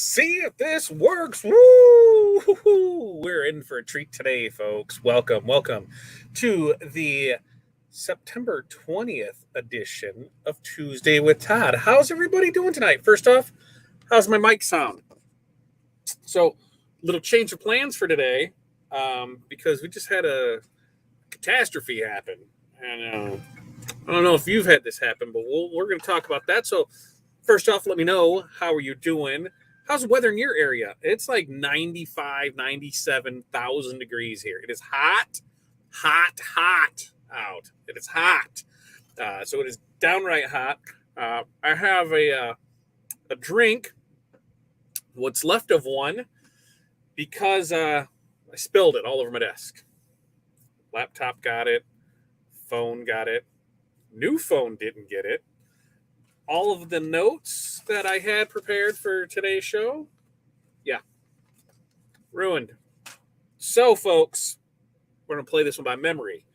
see if this works. Woo! We're in for a treat today, folks. Welcome to the September 20th edition of Tuesday with Todd. How's everybody doing tonight? First off, how's my mic sound? So, little change of plans for today because we just had a catastrophe happen. And I don't know if you've had this happen, but we're going to talk about that. So, first off, let me know, how are you doing? How's the weather in your area? It's like 95, 97,000 degrees here. It is hot out. It is hot. So it is downright hot. I have a drink, what's left of one, because I spilled it all over my desk. Laptop got it. Phone got it. New phone didn't get it. All of the notes that I had prepared for today's show, ruined. So, folks, we're going to play this one by memory.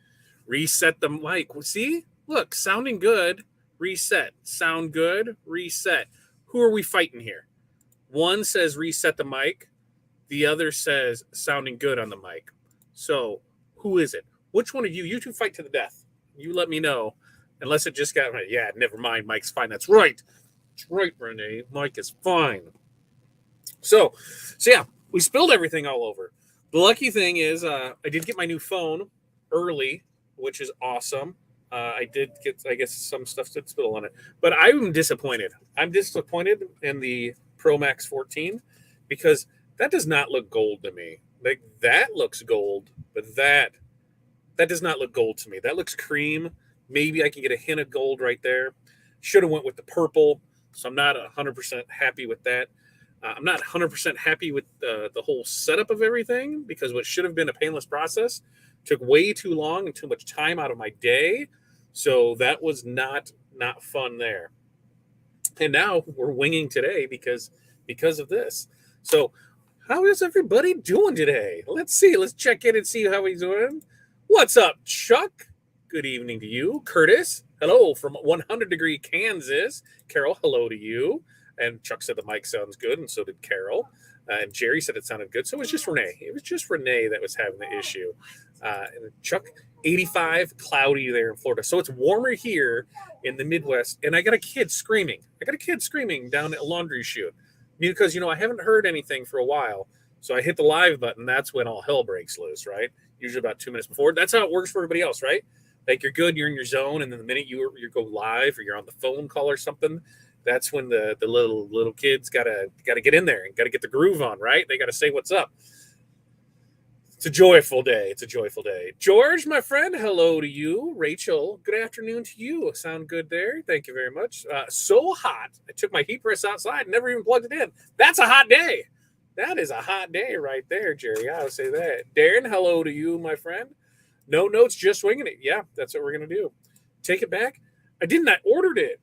Reset the mic. See? Look, sounding good. Reset. Sound good. Reset. Who are we fighting here? One says reset the mic. The other says sounding good on the mic. So, who is it? Which one of you? You two fight to the death. You let me know. Unless it just got, yeah, never mind. Mike's fine. That's right. That's right, Renee. Mike is fine. So yeah, we spilled everything all over. The lucky thing is I did get my new phone early, which is awesome. I did get, I guess, some stuff to spill on it. But I'm disappointed. I'm disappointed in the Pro Max 14 because that does not look gold to me. Like, that looks gold, but that does not look gold to me. That looks cream. Maybe I can get a hint of gold right there. Should have went with the purple, so I'm not 100% happy with that. I'm not 100% happy with the whole setup of everything because what should have been a painless process took way too long and too much time out of my day. So that was not fun there. And now we're winging today because of this. So how is everybody doing today? Let's see. Let's check in and see how he's doing. What's up, Chuck? Good evening to you. Curtis, hello from 100 Degree, Kansas. Carol, hello to you. And Chuck said the mic sounds good, and so did Carol. And Jerry said it sounded good. So it was just Renee. It was just Renee that was having the issue. And Chuck, 85, cloudy there in Florida. So it's warmer here in the Midwest. And I got a kid screaming. Down at a laundry chute. Because, I haven't heard anything for a while. So I hit the live button. That's when all hell breaks loose, right? Usually about 2 minutes before. That's how it works for everybody else, right? Like, you're good, you're in your zone, and then the minute you go live or you're on the phone call or something, that's when the little kids gotta get in there and gotta get the groove on, right? They gotta say what's up. It's a joyful day. George, my friend, hello to you. Rachel, good afternoon to you. Sound good there? Thank you very much. So hot. I took my heat press outside, never even plugged it in. That's a hot day. That is a hot day right there, Jerry. I would say that. Darren, hello to you, my friend. No notes, just winging it. Yeah, that's what we're going to do. Take it back. I didn't. I ordered it.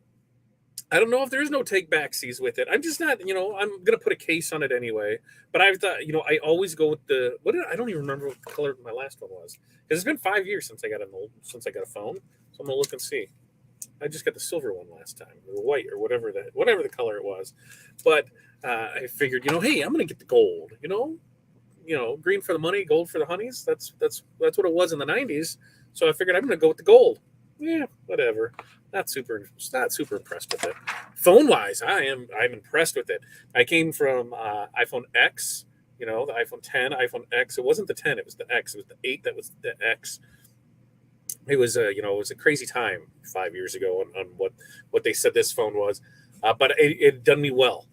I don't know if there's no take backsies with it. I'm just not, I'm going to put a case on it anyway. But I thought, I always go with I don't even remember what the color my last one was. Because it's been 5 years since I got a phone. So I'm going to look and see. I just got the silver one last time, or white, or whatever the color it was. But I figured, hey, I'm going to get the gold, green for the money, gold for the honeys. That's what it was in the 90s. So I figured I'm going to go with the gold. Yeah, whatever. Not super impressed with it. Phone wise, I'm impressed with it. I came from iPhone X, the iPhone 10, iPhone X. It wasn't the 10, it was the X. It was the 8 that was the X. It was it was a crazy time 5 years ago on what they said this phone was, but it done me well.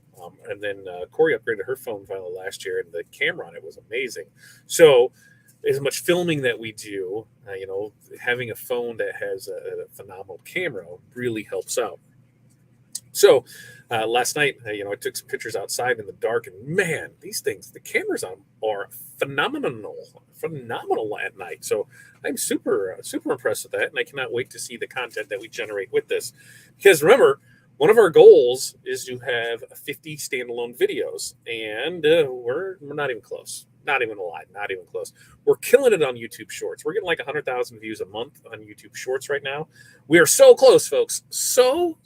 And then Corey upgraded her phone finally last year, and the camera on it was amazing. So, as much filming that we do, having a phone that has a phenomenal camera really helps out. So, last night, I took some pictures outside in the dark, and man, these things, the cameras on are phenomenal at night. So, I'm super impressed with that, and I cannot wait to see the content that we generate with this. Because remember, one of our goals is to have 50 standalone videos, and we're not even close. Not even a lie, not even close. We're killing it on YouTube Shorts. We're getting like 100,000 views a month on YouTube Shorts right now. We are so close, folks. So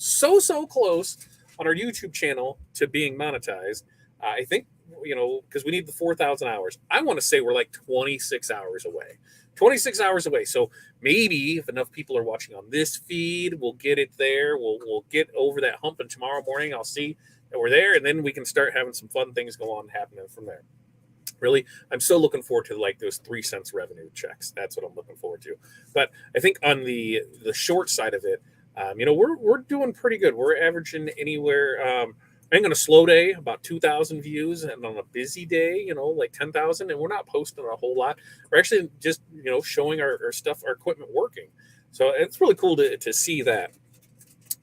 close on our YouTube channel to being monetized. I think, because we need the 4,000 hours. I want to say we're like 26 hours away. 26 hours away. So maybe if enough people are watching on this feed, we'll get it there. We'll get over that hump, and tomorrow morning I'll see that we're there, and then we can start having some fun things go on happening from there. Really, I'm so looking forward to like those 3 cents revenue checks. That's what I'm looking forward to. But I think on the short side of it, we're doing pretty good. We're averaging anywhere. I think on a slow day, about 2,000 views, and on a busy day, like 10,000. And we're not posting a whole lot. We're actually just showing our stuff, our equipment working. So it's really cool to see that.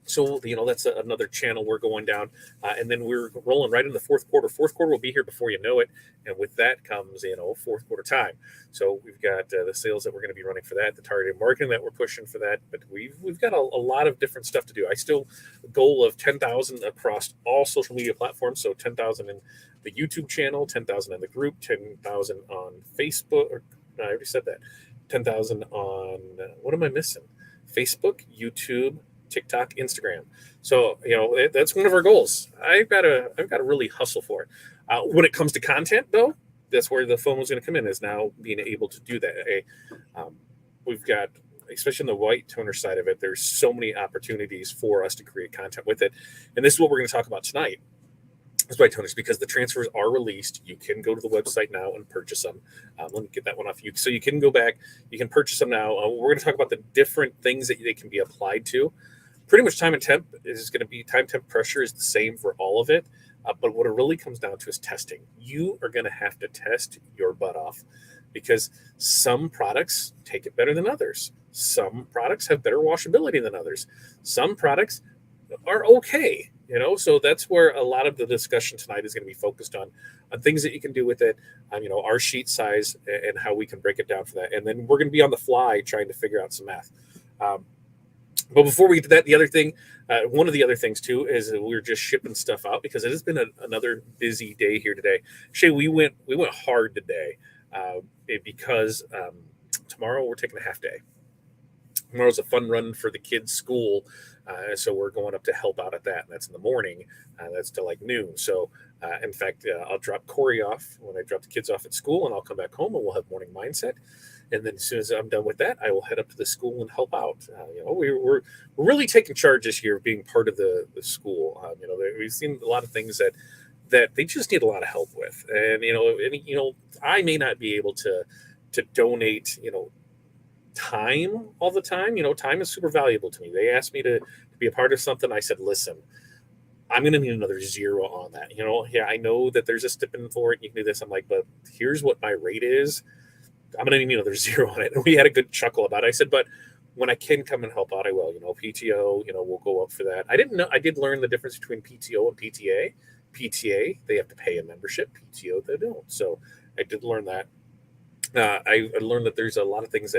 So, that's another channel we're going down. And then we're rolling right into the fourth quarter. Fourth quarter will be here before you know it. And with that comes, fourth quarter time. So we've got the sales that we're going to be running for that, the targeted marketing that we're pushing for that. But we've got a lot of different stuff to do. I still goal of 10,000 across all social media platforms. So 10,000 in the YouTube channel, 10,000 in the group, 10,000 on Facebook. No, I already said that. 10,000 on, what am I missing? Facebook, YouTube, TikTok, Instagram. So that's one of our goals. I've got to really hustle for it. When it comes to content, though, that's where the FOMO is going to come in. Is now being able to do that. We've got, especially on the white toner side of it, there's so many opportunities for us to create content with it, and this is what we're going to talk about tonight. Is white toners, because the transfers are released. You can go to the website now and purchase them. Let me get that one off you. So you can go back, you can purchase them now. We're going to talk about the different things that they can be applied to. Pretty much time and temp is going to be, time temp pressure is the same for all of it. But what it really comes down to is testing. You are going to have to test your butt off, because some products take it better than others. Some products have better washability than others. Some products are okay. So that's where a lot of the discussion tonight is going to be focused on things that you can do with it, our sheet size and how we can break it down for that. And then we're going to be on the fly trying to figure out some math. But before we get to that, the other thing, one of the other things too, is that we're just shipping stuff out, because it has been another busy day here today. Shay, we went hard today because tomorrow we're taking a half day. Tomorrow's a fun run for the kids' school. So we're going up to help out at that. And that's in the morning. That's till like noon. So in fact, I'll drop Corey off when I drop the kids off at school, and I'll come back home and we'll have morning mindset. And then as soon as I'm done with that, I will head up to the school and help out. We're really taking charge this year of being part of the school. We've seen a lot of things that they just need a lot of help with. And, I may not be able to donate, time all the time. Time is super valuable to me. They asked me to be a part of something. I said, listen, I'm going to need another zero on that. Yeah, I know that there's a stipend for it. You can do this. I'm like, but here's what my rate is. I'm going to need another zero on it. And we had a good chuckle about it. I said, but when I can come and help out, I will. PTO, we'll go up for that. I didn't know. I did learn the difference between PTO and PTA. PTA, they have to pay a membership. PTO, they don't. So I did learn that. I learned that there's a lot of things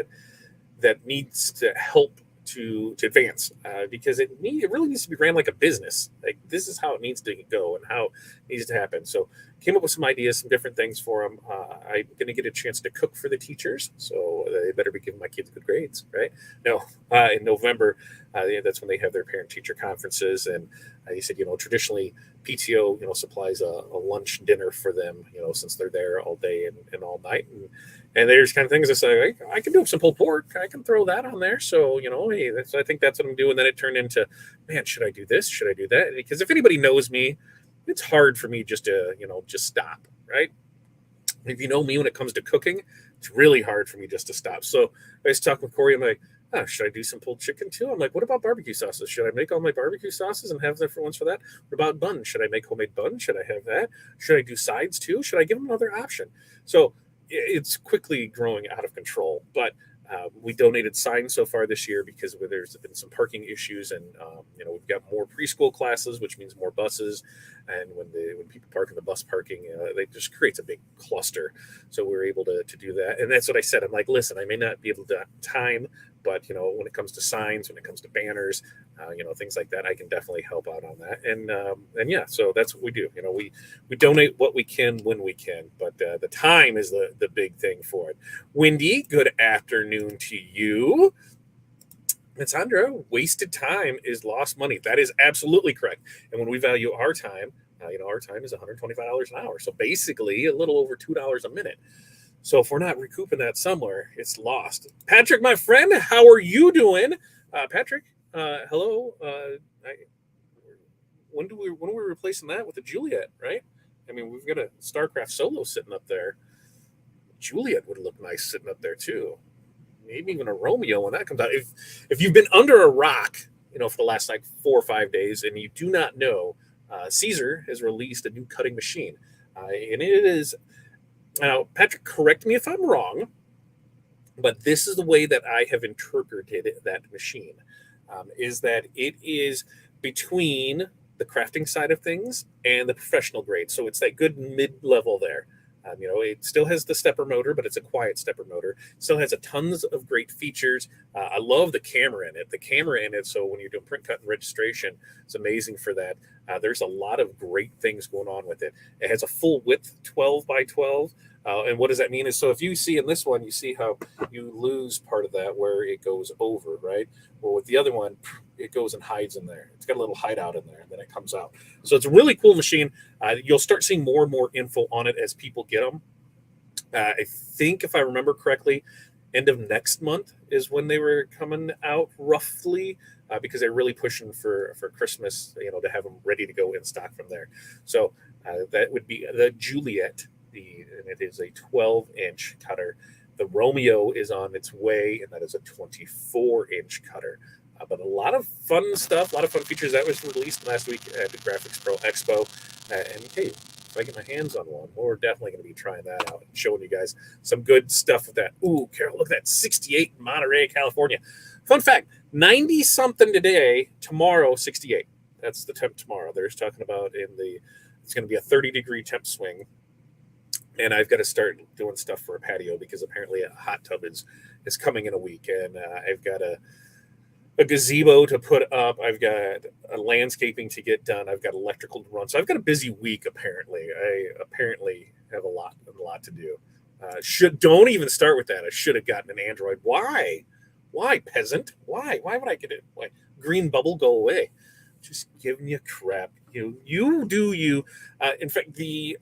that needs to help to advance, because it really needs to be ran like a business. Like, this is how it needs to go and how it needs to happen. So came up with some ideas, some different things for them. I'm going to get a chance to cook for the teachers, so they better be giving my kids good grades, right? No, in November, that's when they have their parent-teacher conferences, and he said, traditionally PTO, supplies a lunch dinner for them, since they're there all day and all night, and there's kind of things I say, I can do some pulled pork. I can throw that on there. So, hey, I think that's what I'm doing. Then it turned into, man, should I do this? Should I do that? Because if anybody knows me, it's hard for me just to, just stop, right? If you know me when it comes to cooking, it's really hard for me just to stop. So I was talking with Corey. I'm like, should I do some pulled chicken too? I'm like, what about barbecue sauces? Should I make all my barbecue sauces and have different ones for that? What about buns? Should I make homemade buns? Should I have that? Should I do sides too? Should I give them another option? So it's quickly growing out of control, but we donated signs so far this year because there's been some parking issues, and we've got more preschool classes, which means more buses. And when people park in the bus parking, it just creates a big cluster. So we're able to do that, and that's what I said. I'm like, listen, I may not be able to time, but when it comes to signs, when it comes to banners, things like that, I can definitely help out on that. And yeah, so that's what we do. We donate what we can when we can, but the time is the big thing for it. Wendy, good afternoon to you. And Sandra, wasted time is lost money. That is absolutely correct. And when we value our time, Our time is $125 an hour. So basically a little over $2 a minute. So if we're not recouping that somewhere, it's lost. Patrick, my friend, how are you doing? Patrick, hello. When are we replacing that with a Juliet, right? I mean, we've got a StarCraft solo sitting up there. Juliet would look nice sitting up there too. Maybe even a Romeo when that comes out. If you've been under a rock, for the last like 4 or 5 days, and you do not know, Caesar has released a new cutting machine, and it is now. Patrick, correct me if I'm wrong, but this is the way that I have interpreted that machine. Is that it is between the crafting side of things and the professional grade. So it's that good mid-level there. It still has the stepper motor, but it's a quiet stepper motor. Still has a tons of great features. I love the camera in it. The camera in it, so when you're doing print, cut, and registration, it's amazing for that. There's a lot of great things going on with it. It has a full width 12 by 12. And what does that mean is, so if you see in this one, you see how you lose part of that where it goes over, right? Well, with the other one, it goes and hides in there. It's got a little hideout in there, and then it comes out. So it's a really cool machine. You'll start seeing more and more info on it as people get them. I think, if I remember correctly, end of next month is when they were coming out, roughly, because they're really pushing for Christmas, to have them ready to go in stock from there. So that would be the Juliet, and it is a 12-inch cutter. The Romeo is on its way, and that is a 24-inch cutter. But a lot of fun stuff, a lot of fun features. That was released last week at the Graphics Pro Expo. And hey, if I get my hands on one, we're definitely going to be trying that out and showing you guys some good stuff with that. Ooh, Carol, look at that, 68 in Monterey, California. Fun fact, 90-something today, tomorrow, 68. That's the temp tomorrow. They're talking about it's going to be a 30-degree temp swing. And I've got to start doing stuff for a patio because apparently a hot tub is coming in a week. And I've got a gazebo to put up. I've got a landscaping to get done. I've got electrical to run. So I've got a busy week, apparently. I apparently have a lot to do. Don't even start with that. I should have gotten an Android. Why, peasant? Why would I get it? Why? Green bubble, go away. Just giving you crap. You do you. In fact,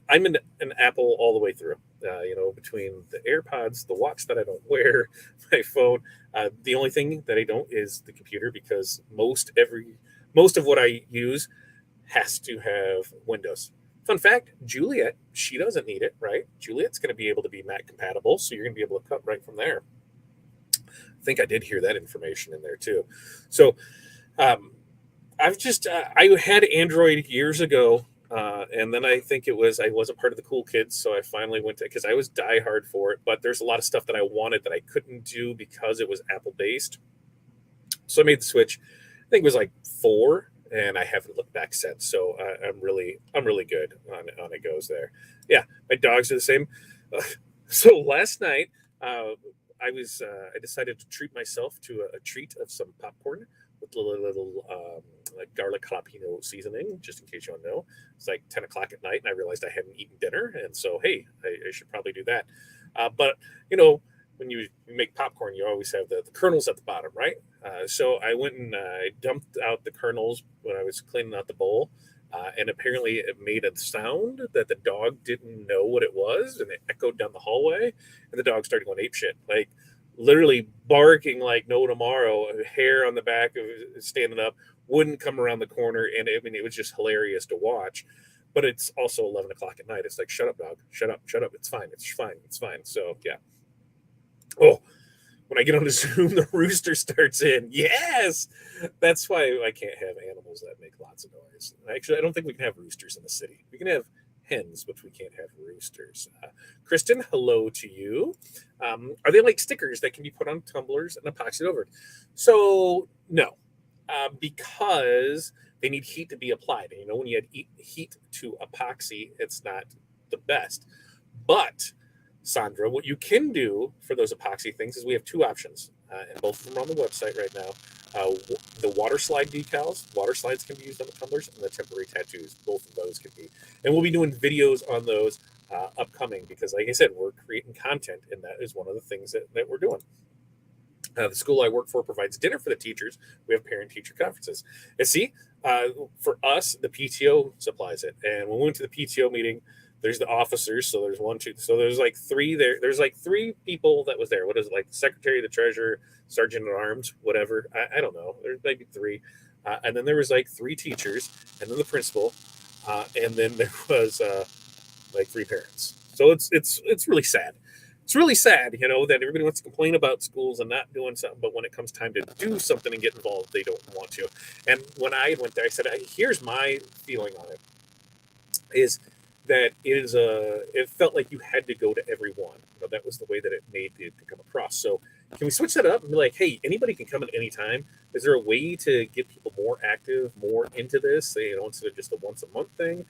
I'm an Apple all the way through. Between the AirPods, the watch that I don't wear, my phone. The only thing that I don't is the computer, because most of what I use has to have Windows. Fun fact, Juliet, she doesn't need it, right? Juliet's going to be able to be Mac compatible, so you're going to be able to cut right from there. I think I did hear that information in there too. So, I had Android years ago, and then I think I wasn't part of the cool kids, so I finally went to, because I was diehard for it, but there's a lot of stuff that I wanted that I couldn't do because it was Apple based. So I made the switch. I think it was like 4, and I haven't looked back since. So I'm really good on it goes there. Yeah, my dogs are the same. So last night, I decided to treat myself to a treat of some popcorn with a little like garlic jalapeno seasoning, just in case you don't know. It's like 10 o'clock at night, and I realized I hadn't eaten dinner, and so hey, I should probably do that. But when you make popcorn, you always have the kernels at the bottom, right? So I went and I dumped out the kernels when I was cleaning out the bowl, and apparently it made a sound that the dog didn't know what it was, and it echoed down the hallway, and the dog started going apeshit, like literally barking like no tomorrow. Hair on the back of it standing up, wouldn't come around the corner, and I mean, it was just hilarious to watch. But it's also 11 o'clock at night. It's like, shut up, dog, shut up. It's fine. So yeah. Oh, when I get on the Zoom, the rooster starts in. Yes, that's why I can't have animals that make lots of noise. Actually, I don't think we can have roosters in the city. We can have hens, but we can't have roosters. Kristen, hello to you. Are they like stickers that can be put on tumblers and epoxied over it? So no, because they need heat to be applied. And when you add heat to epoxy, it's not the best. But Sandra, what you can do for those epoxy things is we have 2 options, and both of them are on the website right now. The water slide decals, water slides can be used on the tumblers, and the temporary tattoos, both of those can be. And we'll be doing videos on those upcoming, because like I said, we're creating content, and that is one of the things that we're doing. The school I work for provides dinner for the teachers. We have parent-teacher conferences. And see, uh, for us, the PTO supplies it. And when we went to the PTO meeting, there's the officers. So there's one, two. So there's like three there. There's like three people that was there. What is it, like the secretary, the treasurer, sergeant at arms, whatever. I don't know. There's maybe three. And then there was like three teachers, and then the principal, and then there was like three parents. So it's really sad. It's really sad, that everybody wants to complain about schools and not doing something, but when it comes time to do something and get involved, they don't want to. And when I went there, I said, "Here's my feeling on it: is that it felt like you had to go to every one. That was the way that it made it to come across. So can we switch that up and be like, hey, anybody can come at any time? Is there a way to get people more active, more into this, instead of just a once a month thing?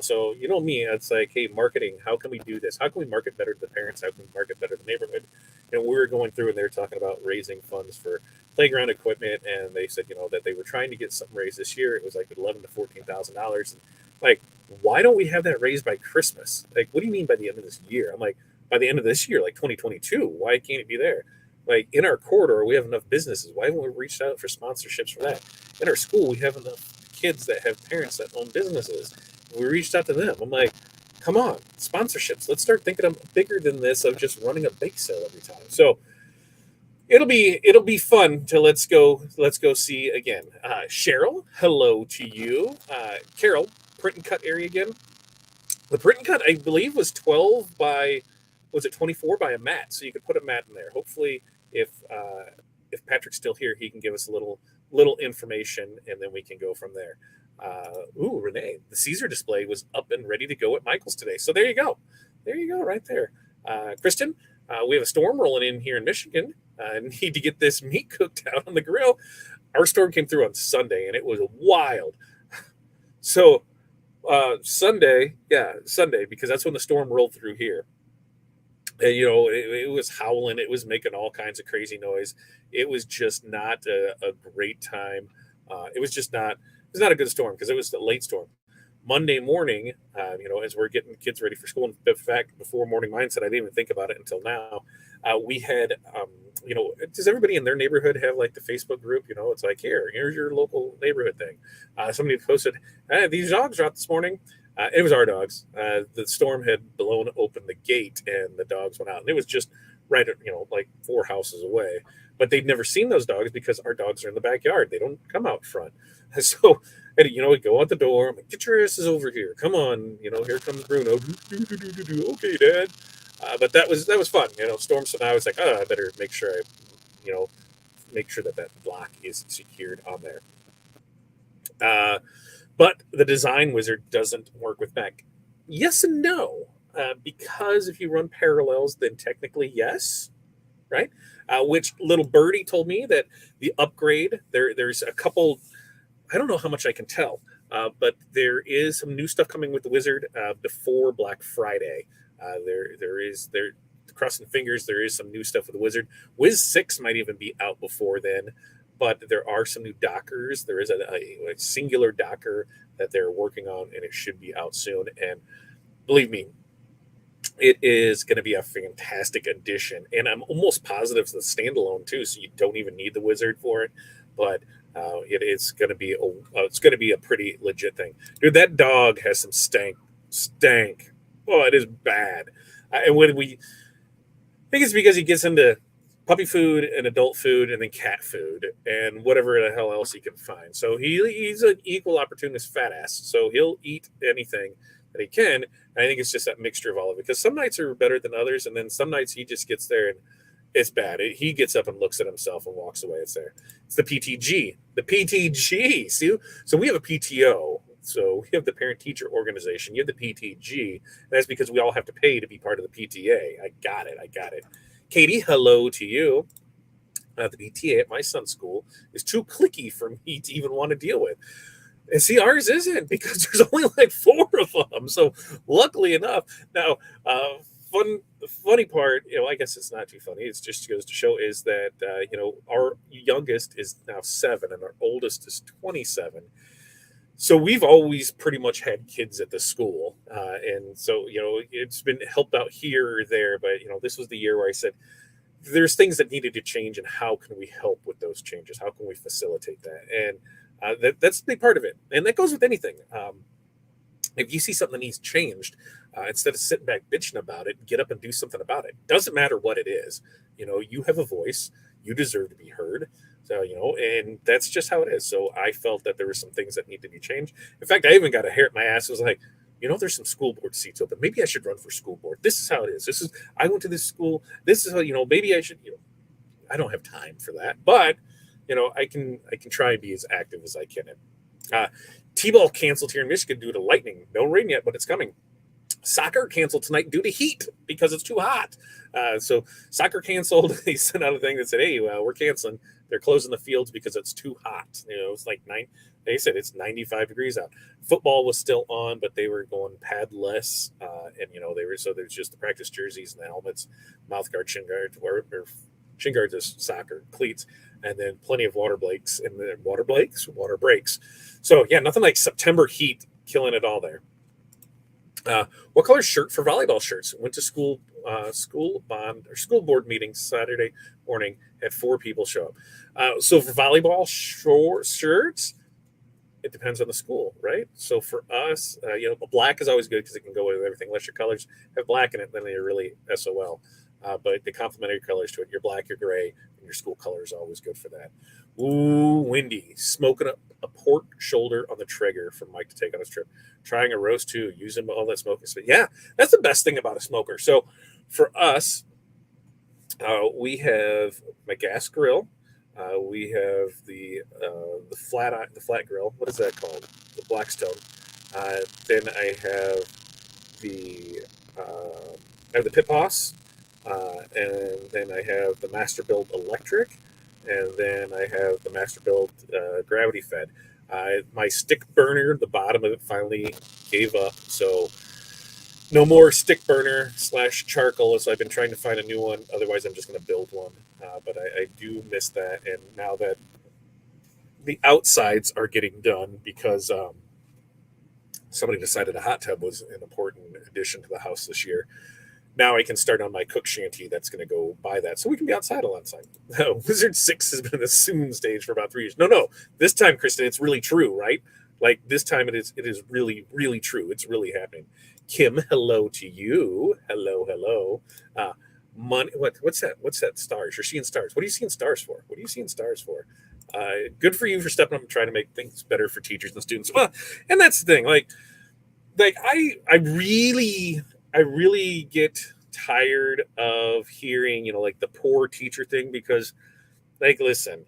So me, it's like, hey, marketing, how can we do this? How can we market better to the parents? How can we market better to the neighborhood? We were going through and they were talking about raising funds for playground equipment, and they said, that they were trying to get something raised this year. It was like $11,000 to $14,000. Like, why don't we have that raised by Christmas? Like, what do you mean by the end of this year? I'm like, by the end of this year, like 2022, why can't it be there? Like, in our corridor, we have enough businesses. Why haven't we reached out for sponsorships for that? In our school, we have enough kids that have parents that own businesses. We reached out to them. I'm like, come on, sponsorships. Let's start thinking of bigger than this of just running a bake sale every time. So it'll be fun to let's go see again. Cheryl, hello to you. Carol, print and cut area again. The print and cut, I believe, was 12 by, was it 24 by a mat? So you could put a mat in there. Hopefully, if Patrick's still here, he can give us a little information, and then we can go from there. Renee, the Caesar display was up and ready to go at Michael's today. So there you go. There you go, right there. Kristen, we have a storm rolling in here in Michigan. Need to get this meat cooked out on the grill. Our storm came through on Sunday, and it was wild. So Sunday, because that's when the storm rolled through here. And, it was howling. It was making all kinds of crazy noise. It was just not a great time. It was not a good storm because it was a late storm. Monday morning, as we're getting kids ready for school, and in fact, before morning mindset, I didn't even think about it until now. We had, does everybody in their neighborhood have like the Facebook group? It's like, here's your local neighborhood thing. Somebody posted, these dogs are out this morning. It was our dogs. The storm had blown open the gate and the dogs went out. And it was just right at, like 4 houses away. But they'd never seen those dogs because our dogs are in the backyard. They don't come out front. So, we go out the door. I'm like, get your asses over here. Come on. Here comes Bruno. Okay, Dad. But that was fun. Storm. So now I was like, I better make sure make sure that block is secured on there. But the design wizard doesn't work with Mac. Yes and no. Because if you run parallels, then technically yes, right? Which little birdie told me that the upgrade, there's a couple, I don't know how much I can tell, but there is some new stuff coming with the wizard before Black Friday. There crossing fingers, there is some new stuff with the wizard. Wiz 6 might even be out before then, but there are some new dockers. There is a singular docker that they're working on, and it should be out soon. And believe me, it is going to be a fantastic addition. And I'm almost positive it's a standalone too, so you don't even need the wizard for it. But it's going to be a pretty legit thing, dude. That dog has some stank. Oh, it is bad. And when I think it's because he gets into puppy food and adult food and then cat food and whatever the hell else he can find. So he's an equal opportunist fat ass. So he'll eat anything that he can. And I think it's just that mixture of all of it. Because some nights are better than others, and then some nights he just gets there and it's bad. He gets up and looks at himself and walks away. It's there. It's the PTG. The PTG. See, so we have a PTO. So we have the parent-teacher organization. You have the PTG. And that's because we all have to pay to be part of the PTA. I got it. Katie, hello to you. The PTA at my son's school is too cliquey for me to even want to deal with. And see, ours isn't because there's only like 4 of them. So luckily enough, now, the funny part, I guess it's not too funny. It just goes to show is that, our youngest is now 7 and our oldest is 27. So we've always pretty much had kids at the school. And so, it's been helped out here or there. But, this was the year where I said, there's things that needed to change, and how can we help with those changes? How can we facilitate that? And that's a big part of it. And that goes with anything. If you see something that needs changed, instead of sitting back bitching about it, get up and do something about it. Doesn't matter what it is. You have a voice. You deserve to be heard. So, and that's just how it is. So I felt that there were some things that need to be changed. In fact, I even got a hair at my ass. It was like, there's some school board seats open. Maybe I should run for school board. This is how it is. I went to this school. This is how, maybe I should, I don't have time for that, but I can try and be as active as I can. T-ball canceled here in Michigan due to lightning. No rain yet, but it's coming. Soccer canceled tonight due to heat because it's too hot. So soccer canceled. They sent out a thing that said, "Hey, we're canceling. They're closing the fields because it's too hot." It's like They said it's 95 degrees out. Football was still on, but they were going padless, and there's just the practice jerseys and the helmets, mouth guard, shin guard, or shin guards is soccer cleats, and then plenty of water breaks. So yeah, nothing like September heat killing it all there. What color shirt for volleyball shirts? Went to school board meeting Saturday morning. Had 4 people show up. So for volleyball shirts, it depends on the school, right? So for us, black is always good because it can go with everything. Unless your colors have black in it, then they're really SOL. But the complementary colors to it, your black, your gray, and your school color is always good for that. Ooh, windy. Smoking up a pork shoulder on the Traeger for Mike to take on his trip. Trying a roast too, using all that smoking space. Yeah, that's the best thing about a smoker. So for us, we have my gas grill. We have the flat grill. What is that called? The Blackstone. Then I have the Pit Boss, and then I have the Master Build Electric, and then I have the Master Build Gravity Fed. My stick burner, the bottom of it finally gave up, so no more stick burner / charcoal. So I've been trying to find a new one. Otherwise, I'm just going to build one. But I do miss that. And now that the outsides are getting done because somebody decided a hot tub was an important addition to the house this year, now I can start on my cook shanty that's going to go buy that. So we can be outside a lot of time. Wizard 6 has been in the soon stage for about 3 years. No. This time, Kristen, it's really true, right? Like this time it is really, really true. It's really happening. Kim, hello to you. Hello. Money. What's that? What's that? Stars. You're seeing stars. What are you seeing stars for? Good for you for stepping up and trying to make things better for teachers and students. Well, and that's the thing. Like I really get tired of hearing, like the poor teacher thing, because listen,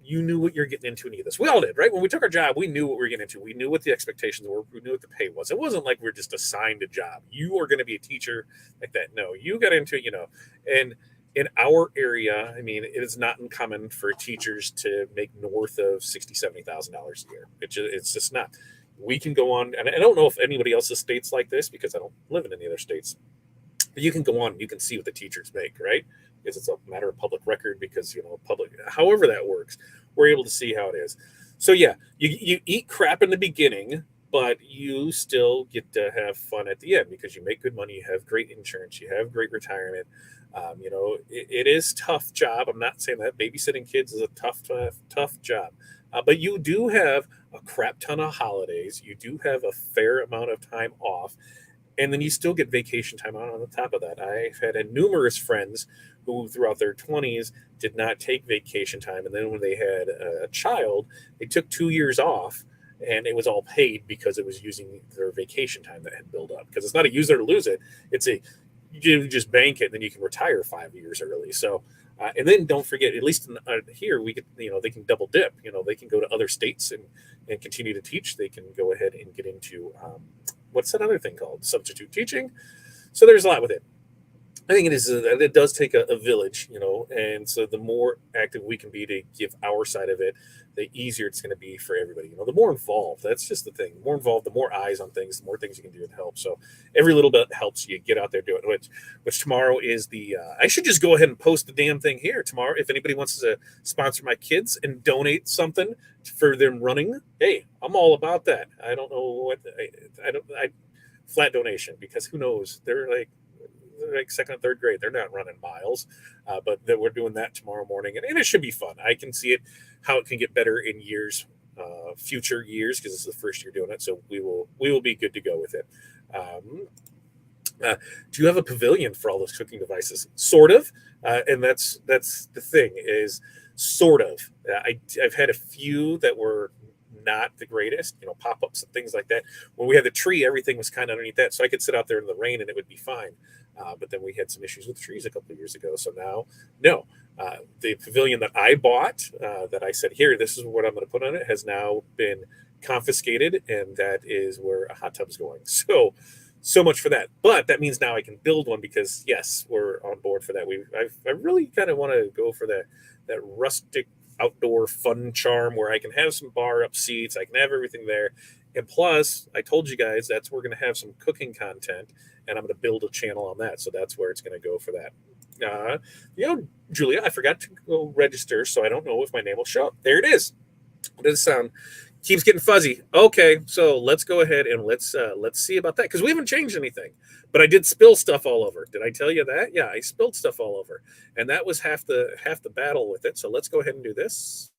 you knew what you're getting into in this. We all did, right? When we took our job, we knew what we were getting into. We knew what the expectations were. We knew what the pay was. It wasn't like we were just assigned a job. You are going to be a teacher like that. No, you got into it, and in our area, I mean, it is not uncommon for teachers to make north of $60,000, $70,000 a year. It's just not. We can go on, and I don't know if anybody else's state's like this because I don't live in any other states, but you can go on, you can see what the teachers make, right? Because it's a matter of public record, because however that works, we're able to see how it is. So yeah, you eat crap in the beginning, but you still get to have fun at the end because you make good money, you have great insurance, you have great retirement. It is tough job. I'm not saying that babysitting kids is a tough job, but you do have a crap ton of holidays. You do have a fair amount of time off. And then you still get vacation time on the top of that. I've had numerous friends who throughout their 20s did not take vacation time. And then when they had a child, they took 2 years off, and it was all paid because it was using their vacation time that had built up. Because it's not a use it or lose it. It's you just bank it, and then you can retire 5 years early. So, and then don't forget, at least here, we could, they can double dip. They can go to other states and continue to teach. They can go ahead and get into what's that other thing called? Substitute teaching. So there's a lot with it. I think it does take a village, and so the more active we can be to give our side of it, the easier it's going to be for everybody. The more involved, that's just the thing. The more involved, the more eyes on things, the more things you can do to help. So every little bit helps you get out there, do it. Which tomorrow is I should just go ahead and post the damn thing here tomorrow. If anybody wants to sponsor my kids and donate something for them running, hey, I'm all about that. I don't know what I flat donation, because who knows? They're like, like second and third grade. They're not running miles, but that we're doing that tomorrow morning, and it should be fun. I can see it how it can get better in years, future years, because this is the first year doing it. So we will be good to go with it. Um, do you have a pavilion for all those cooking devices? Sort of, and that's the thing is sort of. I've had a few that were not the greatest, pop ups and things like that. When we had the tree, everything was kind of underneath that, so I could sit out there in the rain and it would be fine. But then we had some issues with trees a couple of years ago, so now no. The pavilion that I bought, that I said here, this is what I'm going to put on it, has now been confiscated, and that is where a hot tub's going. So much for that. But that means now I can build one because yes, we're on board for that. I really kind of want to go for that rustic outdoor fun charm where I can have some bar up seats, I can have everything there. And plus, I told you guys that's we're going to have some cooking content, and I'm going to build a channel on that. So that's where it's going to go for that. Julia, I forgot to go register, so I don't know if my name will show up. There it is. What does it sound? Keeps getting fuzzy. Okay, so let's go ahead and let's see about that because we haven't changed anything. But I did spill stuff all over. Did I tell you that? Yeah, I spilled stuff all over, and that was half the battle with it. So let's go ahead and do this,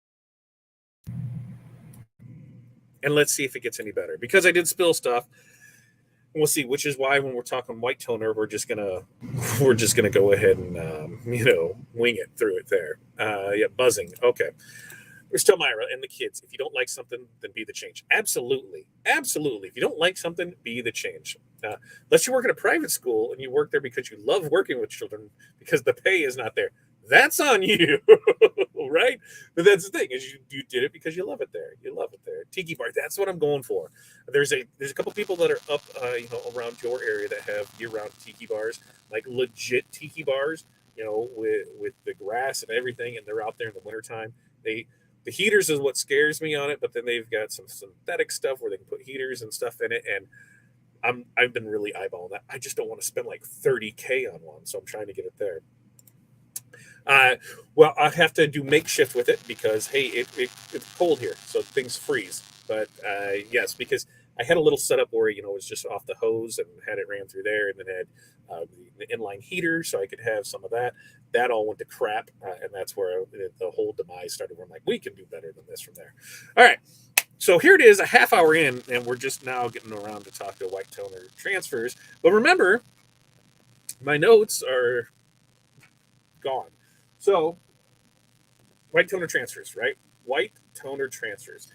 and let's see if it gets any better because I did spill stuff. We'll see, which is why when we're talking white toner, we're just gonna go ahead and wing it through it there. Yeah, buzzing. Okay. There's still Myra and the kids. If you don't like something, then be the change. Absolutely. Absolutely. If you don't like something, be the change. Unless you work at a private school and you work there because you love working with children because the pay is not there. That's on you, right? But that's the thing is you did it because you love it there. You love it there. Tiki bar. That's what I'm going for. There's a couple people that are up, around your area that have year-round tiki bars, like legit tiki bars, with the grass and everything, and they're out there in the wintertime. The heaters is what scares me on it, but then they've got some synthetic stuff where they can put heaters and stuff in it, and I've been really eyeballing that. I just don't want to spend like $30K on one, so I'm trying to get it there. Well, I have to do makeshift with it because hey, it's cold here, so things freeze. But yes, because I had a little setup where it was just off the hose and had it ran through there, and then had the inline heater, so I could have some of that. That all went to crap, and that's where the whole demise started. Where I'm like, we can do better than this from there. All right, so here it is, a half hour in, and we're just now getting around to talk to white toner transfers. But remember, my notes are gone. So, white toner transfers, right? White toner transfers.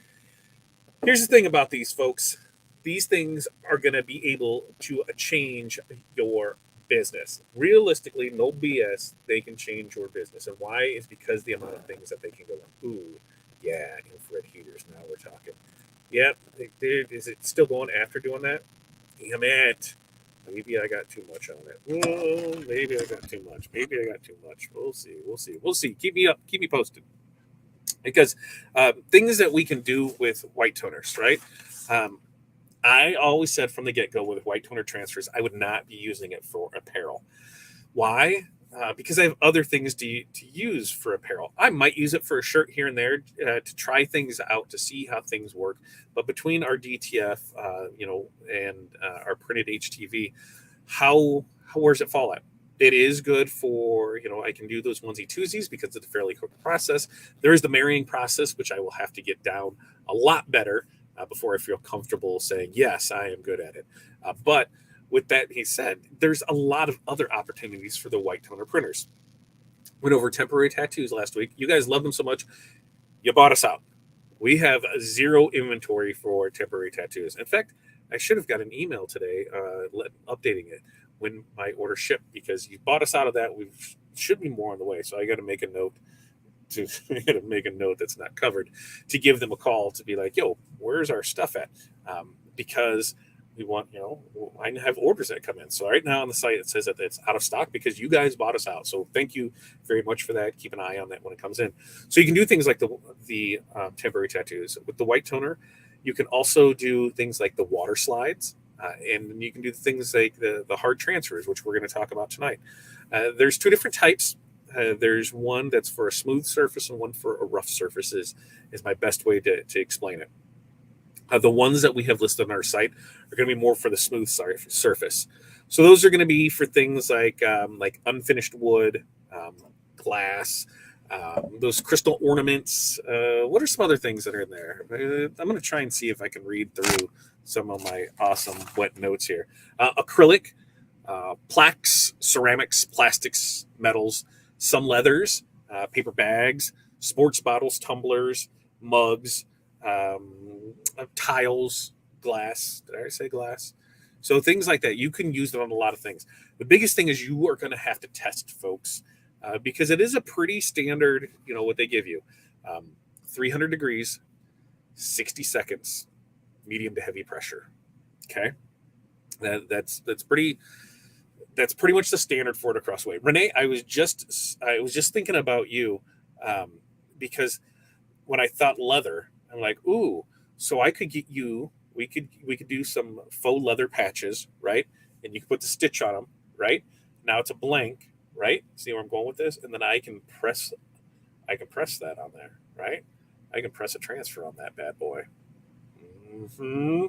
Here's the thing about these folks. These things are going to be able to change your business. Realistically, no BS, they can change your business. And why? Is because the amount of things that they can go on. Ooh, yeah, infrared heaters. Now we're talking. Yep. Is it still going after doing that? Damn it. Maybe I got too much on it. Oh, maybe I got too much. Maybe I got too much. We'll see. Keep me up. Keep me posted. Because things that we can do with white toners, right? I always said from the get-go with white toner transfers, I would not be using it for apparel. Why? Because I have other things to use for apparel. I might use it for a shirt here and there to try things out, to see how things work. But between our DTF, and our printed HTV, where does it fall at? It is good for, I can do those onesie twosies because it's a fairly quick process. There is the marrying process, which I will have to get down a lot better before I feel comfortable saying, yes, I am good at it. But with that being said, there's a lot of other opportunities for the white toner printers. Went over temporary tattoos last week. You guys love them so much. You bought us out. We have zero inventory for temporary tattoos. In fact, I should have got an email today updating it when my order shipped because you bought us out of that. We should be more on the way. So I got to make a note that's not covered to give them a call to be like, yo, where's our stuff at? Because we want, I have orders that come in. So right now on the site, it says that it's out of stock because you guys bought us out. So thank you very much for that. Keep an eye on that when it comes in. So you can do things like the temporary tattoos with the white toner. You can also do things like the water slides. And you can do things like the hard transfers, which we're going to talk about tonight. There's two different types. There's one that's for a smooth surface and one for a rough surface is my best way to explain it. The ones that we have listed on our site are going to be more for the smooth surface. So those are going to be for things like unfinished wood, glass, those crystal ornaments. What are some other things that are in there? I'm going to try and see if I can read through some of my awesome wet notes here. Acrylic, plaques, ceramics, plastics, metals, some leathers, paper bags, sports bottles, tumblers, mugs, tiles, glass. Did I say glass? So things like that. You can use it on a lot of things. The biggest thing is you are going to have to test, folks, because it is a pretty standard, what they give you. 300 degrees, 60 seconds, medium to heavy pressure. Okay. That's pretty much the standard for it across the way. Renee, I was just thinking about you, because when I thought leather, I'm like, ooh, so I could get you. We could do some faux leather patches, right? And you can put the stitch on them, right? Now it's a blank, right? See where I'm going with this? And then I can press that on there, right? I can press a transfer on that bad boy. Mm-hmm.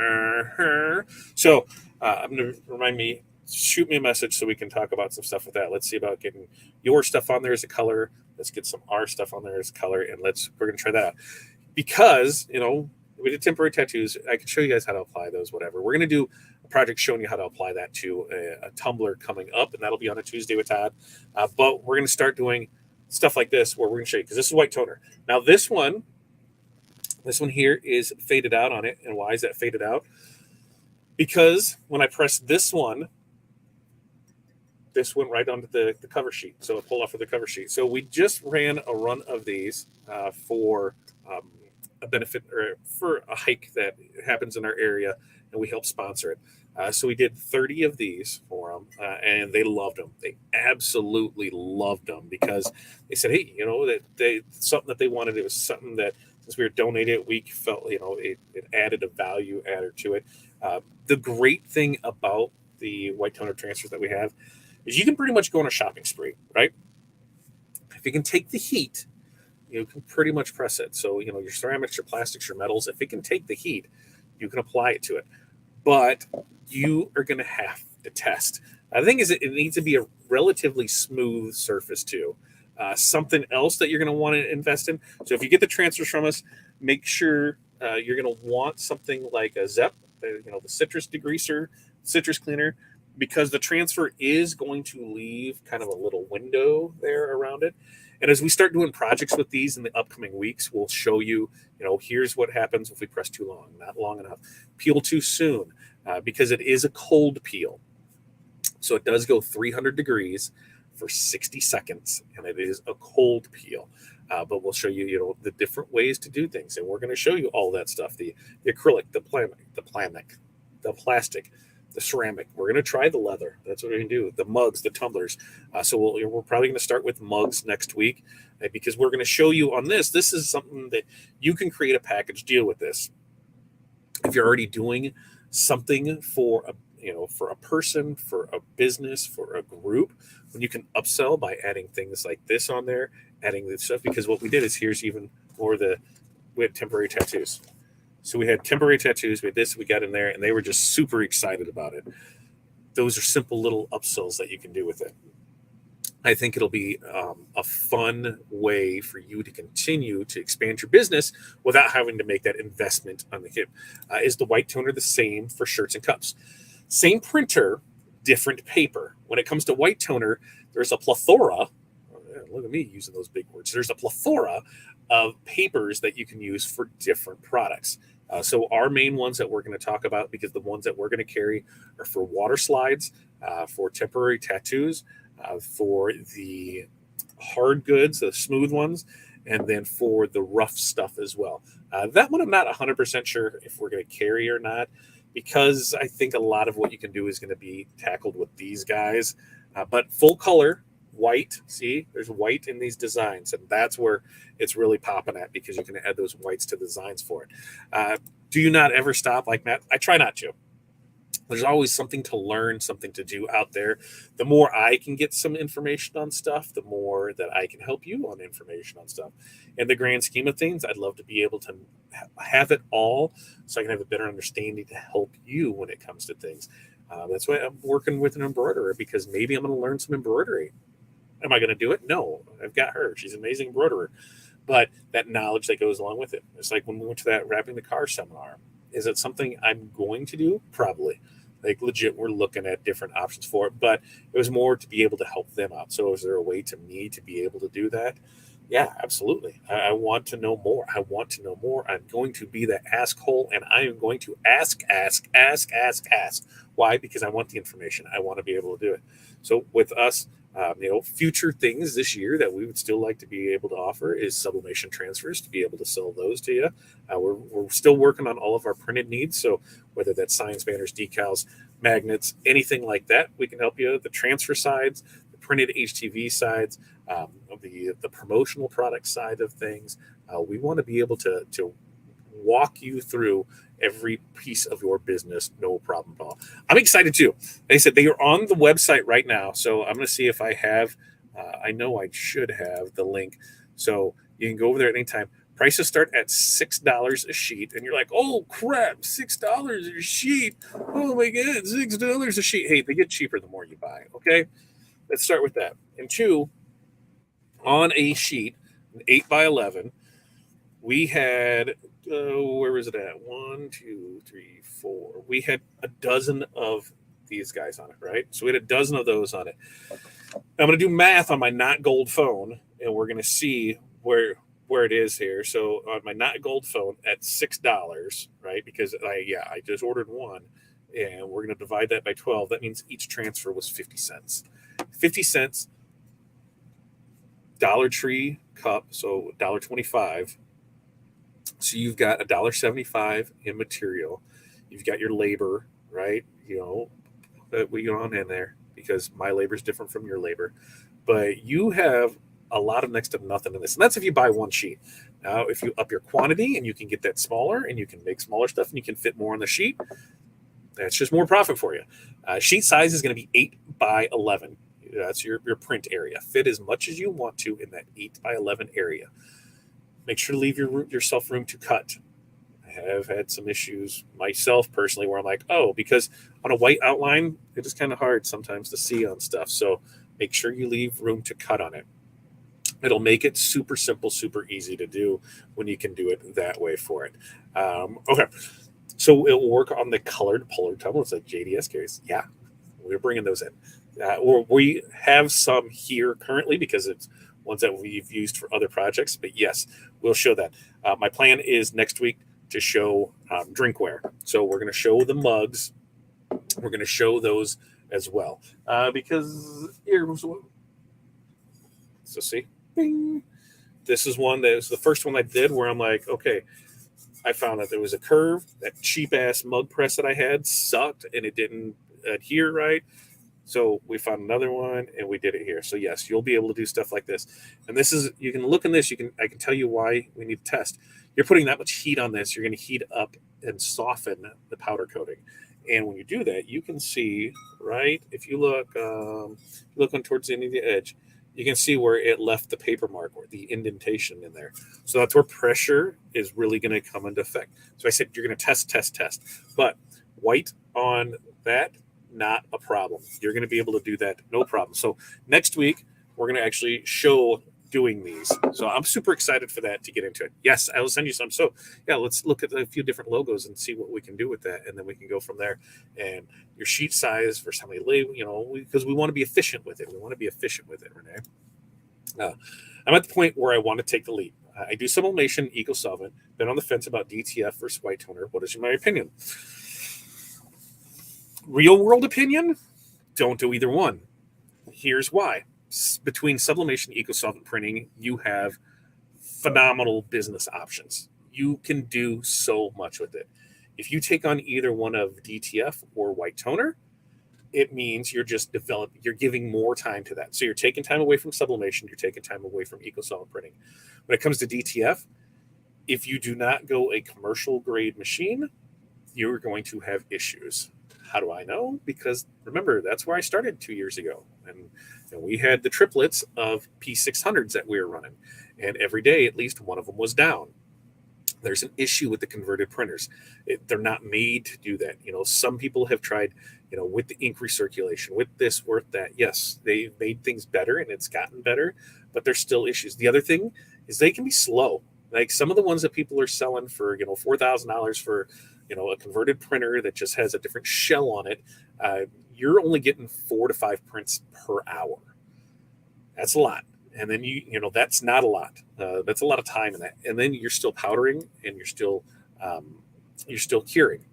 Uh-huh. So I'm gonna remind me. Shoot me a message so we can talk about some stuff with that. Let's see about getting your stuff on there as a color. Let's get some our stuff on there as a color, and we're gonna try that out. Because we did temporary tattoos. I can show you guys how to apply those. Whatever. We're gonna do a project showing you how to apply that to a tumbler coming up, and that'll be on a Tuesday with Todd. But we're gonna start doing stuff like this where we're gonna show you, because this is white toner. Now this one here is faded out on it, and why is that faded out? Because when I press this went right onto the cover sheet. So it pulled off of the cover sheet. So we just ran a run of these for a benefit, or for a hike that happens in our area, and we help sponsor it. So we did 30 of these for them, and they loved them. They absolutely loved them, because they said, hey, that something that they wanted. It was something that, since we were donating it, we felt, it added a value adder to it. The great thing about the white toner transfers that we have is you can pretty much go on a shopping spree, right? If you can take the heat, you can pretty much press it. So, your ceramics, your plastics, your metals, if it can take the heat, you can apply it to it. But you are going to have to test. The thing is, it needs to be a relatively smooth surface too. Something else that you're going to want to invest in. So if you get the transfers from us, make sure you're going to want something like a ZEP, the citrus degreaser, citrus cleaner, because the transfer is going to leave kind of a little window there around it. And as we start doing projects with these in the upcoming weeks, we'll show you, here's what happens if we press too long, not long enough, peel too soon, because it is a cold peel. So it does go 300 degrees for 60 seconds, and it is a cold peel. But we'll show you, the different ways to do things. And we're going to show you all that stuff, the acrylic, the plastic, the ceramic. We're going to try the leather. That's what we're going to do. The mugs, the tumblers. So we're probably going to start with mugs next week, because we're going to show you on this. This is something that you can create a package deal with this. If you're already doing something for a person, for a business, for a group, when you can upsell by adding things like this on there, adding this stuff. Because what we did is, here's even more we had temporary tattoos. So we had temporary tattoos, we had this, we got in there, and they were just super excited about it. Those are simple little upsells that you can do with it. I think it'll be a fun way for you to continue to expand your business without having to make that investment on the hip. Is the white toner the same for shirts and cups? Same printer, different paper. When it comes to white toner, there's a plethora. Look at me using those big words. There's a plethora of papers that you can use for different products. So our main ones that we're going to talk about, because the ones that we're going to carry are for water slides, for temporary tattoos, for the hard goods, the smooth ones, and then for the rough stuff as well. That one I'm not 100% sure if we're going to carry or not, because I think a lot of what you can do is going to be tackled with these guys. But full color, white, see, there's white in these designs, and that's where it's really popping at, because you can add those whites to the designs for it. Do you not ever stop like Matt? I try not to. There's always something to learn, something to do out there. The more I can get some information on stuff, the more that I can help you on information on stuff. In the grand scheme of things, I'd love to be able to have it all, so I can have a better understanding to help you when it comes to things. That's why I'm working with an embroiderer, because maybe I'm going to learn some embroidery. Am I going to do it? No, I've got her. She's an amazing embroiderer. But that knowledge that goes along with it. It's like when we went to that wrapping the car seminar. Is it something I'm going to do? Probably. Like legit, we're looking at different options for it. But it was more to be able to help them out. So is there a way to me to be able to do that? Yeah, absolutely. I want to know more. I want to know more. I'm going to be the ask hole, and I am going to ask, ask, ask, ask, ask. Why? Because I want the information. I want to be able to do it. So with us, future things this year that we would still like to be able to offer is sublimation transfers, to be able to sell those to you. We're still working on all of our printed needs. So whether that's signs, banners, decals, magnets, anything like that, we can help you. The transfer sides, the printed HTV sides, the promotional product side of things. We want to be able to walk you through every piece of your business, no problem at all. I'm excited too. They said they are on the website right now, so I'm going to see if I have. I know I should have the link, so you can go over there at any time. Prices start at $6 a sheet, and you're like, "Oh crap, $6 a sheet! Oh my god, $6 a sheet!" Hey, they get cheaper the more you buy. Okay, let's start with that. And two, on a sheet, an 8x11, we had where was it at? One, two, three, four. We had a dozen of these guys on it, right? So we had a dozen of those on it. I'm going to do math on my not gold phone, and we're going to see where it is here. So on my not gold phone at $6, right? Because I just ordered one, and we're going to divide that by 12. That means each transfer was 50 cents. 50 cents. Dollar Tree cup, so $1.25. So you've got $1.75 in material. You've got your labor, right? That we go on in there, because my labor is different from your labor. But you have a lot of next to nothing in this. And that's if you buy one sheet. Now, if you up your quantity and you can get that smaller and you can make smaller stuff and you can fit more on the sheet, that's just more profit for you. Sheet size is going to be 8x11. That's your print area. Fit as much as you want to in that 8x11 area. Make sure to leave yourself room to cut. I have had some issues myself personally where I'm like, because on a white outline, it is kind of hard sometimes to see on stuff. So make sure you leave room to cut on it. It'll make it super simple, super easy to do when you can do it that way for it. Okay. So it will work on the colored polar tumblers like JDS carries. Yeah, we're bringing those in. Or we have some here currently because it's ones that we've used for other projects. But yes, we'll show that. My plan is next week to show drinkware. So we're going to show the mugs. We're going to show those as well. Because here's one. So see, bing. This is one that was the first one I did where I'm like, okay, I found that there was a curve. That cheap ass mug press that I had sucked and it didn't adhere right. So we found another one and we did it here. So yes, you'll be able to do stuff like this. And this is, you can look in this, I can tell you why we need to test. You're putting that much heat on this, you're going to heat up and soften the powder coating. And when you do that, you can see, right, if you look on towards the end of the edge, you can see where it left the paper mark or the indentation in there. So that's where pressure is really going to come into effect. So I said, you're going to test. But white on that, not a problem. You're going to be able to do that, no problem. So next week, we're going to actually show doing these. So I'm super excited for that to get into it. Yes, I will send you some. So yeah, let's look at a few different logos and see what we can do with that. And then we can go from there. And your sheet size versus how many label, because we want to be efficient with it. Renee. I'm at the point where I want to take the leap. I do sublimation, eco-solvent, been on the fence about DTF versus white toner. What is my opinion? Real world opinion, don't do either one. Here's why. Between sublimation and eco-solvent printing, you have phenomenal business options. You can do so much with it. If you take on either one of DTF or white toner, it means you're giving more time to that. So you're taking time away from sublimation, you're taking time away from eco-solvent printing. When it comes to DTF, if you do not go a commercial grade machine, you're going to have issues. How do I know? Because remember, that's where I started 2 years ago. And we had the triplets of P600s that we were running. And every day, at least one of them was down. There's an issue with the converted printers. They're not made to do that. Some people have tried, with the ink recirculation, with this, with that. Yes, they made things better and it's gotten better, but there's still issues. The other thing is they can be slow. Like some of the ones that people are selling for, $4,000 for, a converted printer that just has a different shell on it. You're only getting 4 to 5 prints per hour. That's a lot. And then that's not a lot. That's a lot of time in that. And then you're still powdering and you're still curing.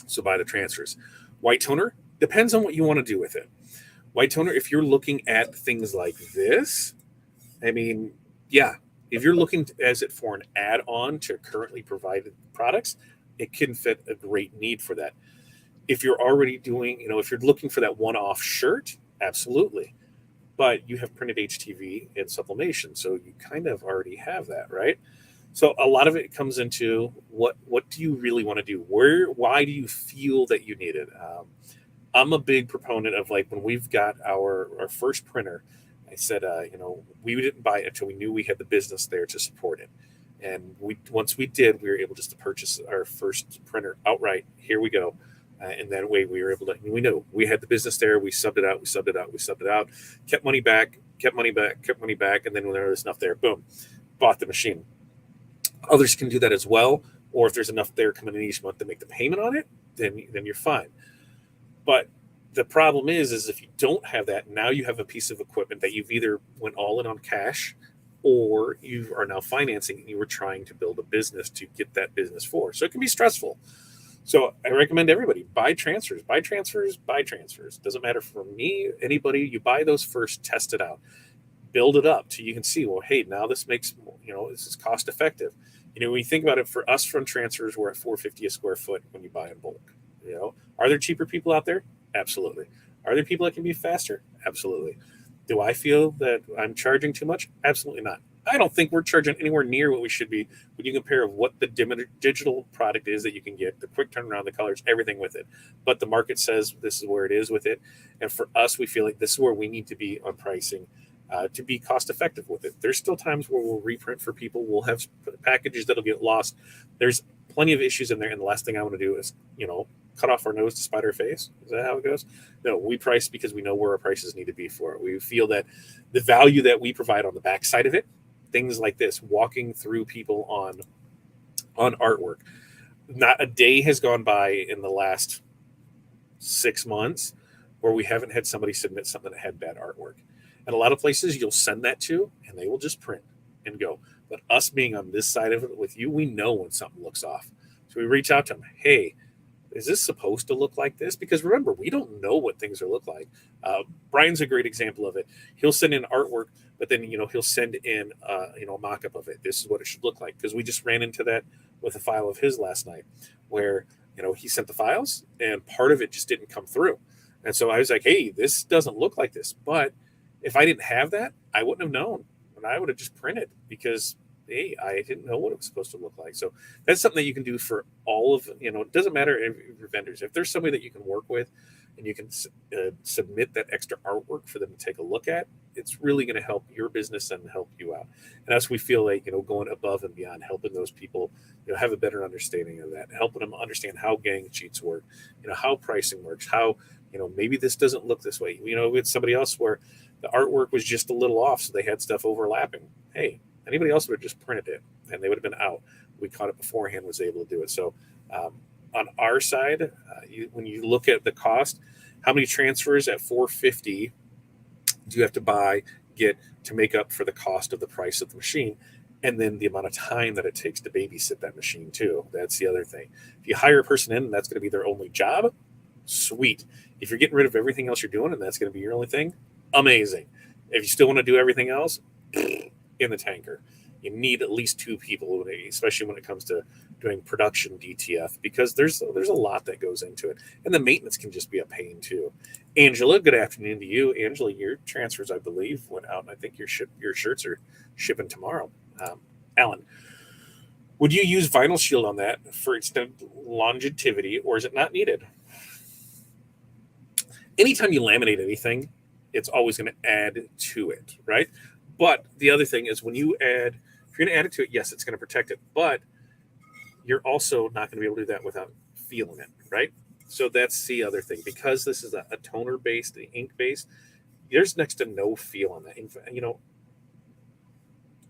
So buy the transfers. White toner depends on what you want to do with it. White toner, if you're looking at things like this, I mean, yeah, if you're looking as it for an add-on to currently provided products, it can fit a great need for that. If you're already doing, if you're looking for that one-off shirt, absolutely. But you have printed HTV and sublimation, so you kind of already have that, right? So a lot of it comes into what do you really want to do? Why do you feel that you need it? I'm a big proponent of, like, when we've got our first printer, I said, we didn't buy it until we knew we had the business there to support it. And once we did, we were able just to purchase our first printer outright. Here we go. And that way we were able to, we knew we had the business there. We subbed it out, kept money back. And then when there was enough there, boom, bought the machine. Others can do that as well. Or if there's enough there coming in each month to make the payment on it, then you're fine. But the problem is if you don't have that, now you have a piece of equipment that you've either went all in on cash, or you are now financing and you were trying to build a business to get that business for. So it can be stressful. So I recommend everybody buy transfers. Doesn't matter for me, anybody. You buy those first, test it out, build it up till you can see, well, hey, now this makes, this is cost effective. When you think about it, for us, front transfers, we're at $4.50 a square foot when you buy in bulk. Are there cheaper people out there? Absolutely. Are there people that can be faster? Absolutely. Do I feel that I'm charging too much? Absolutely not. I don't think we're charging anywhere near what we should be when you compare what the digital product is that you can get, the quick turnaround, the colors, everything with it. But the market says this is where it is with it. And for us, we feel like this is where we need to be on pricing to be cost effective with it. There's still times where we'll reprint for people. We'll have packages that'll get lost. There's plenty of issues in there. And the last thing I want to do is, cut off our nose to spite our face. Is that how it goes? No, we price because we know where our prices need to be for it. We feel that the value that we provide on the backside of it, things like this, walking through people on artwork. Not a day has gone by in the last 6 months where we haven't had somebody submit something that had bad artwork. And a lot of places you'll send that to, and they will just print and go. But us being on this side of it with you, we know when something looks off. So we reach out to them. Hey, is this supposed to look like this? Because remember, we don't know what things are look like. Brian's a great example of it. He'll send in artwork, but then, he'll send in, a mock-up of it. This is what it should look like. Because we just ran into that with a file of his last night where, he sent the files and part of it just didn't come through. And so I was like, hey, this doesn't look like this. But if I didn't have that, I wouldn't have known. And I would have just printed because, hey, I didn't know what it was supposed to look like. So that's something that you can do for all of, it doesn't matter if your vendors. If there's somebody that you can work with and you can submit that extra artwork for them to take a look at, it's really going to help your business and help you out. And as we feel like, going above and beyond, helping those people, have a better understanding of that, helping them understand how gang sheets work, how pricing works, how, maybe this doesn't look this way. With somebody else where the artwork was just a little off, so they had stuff overlapping. Hey, anybody else would have just printed it and they would have been out. We caught it beforehand, was able to do it. So on our side, when you look at the cost, how many transfers at $4.50 do you have to get to make up for the cost of the price of the machine? And then the amount of time that it takes to babysit that machine too. That's the other thing. If you hire a person in and that's going to be their only job, sweet. If you're getting rid of everything else you're doing and that's going to be your only thing, amazing. If you still want to do everything else, in the tanker. You need at least 2 people, especially when it comes to doing production DTF, because there's a lot that goes into it, and the maintenance can just be a pain too. Angela, good afternoon to you. Angela, your transfers, I believe, went out, and I think your shirts are shipping tomorrow. Alan, would you use vinyl shield on that for extended longevity, or is it not needed? Anytime you laminate anything, it's always going to add to it, right? But the other thing is when you add, if you're going to add it to it, yes, it's going to protect it. But you're also not going to be able to do that without feeling it, right? So that's the other thing. Because this is a toner based, ink based, there's next to no feel on that.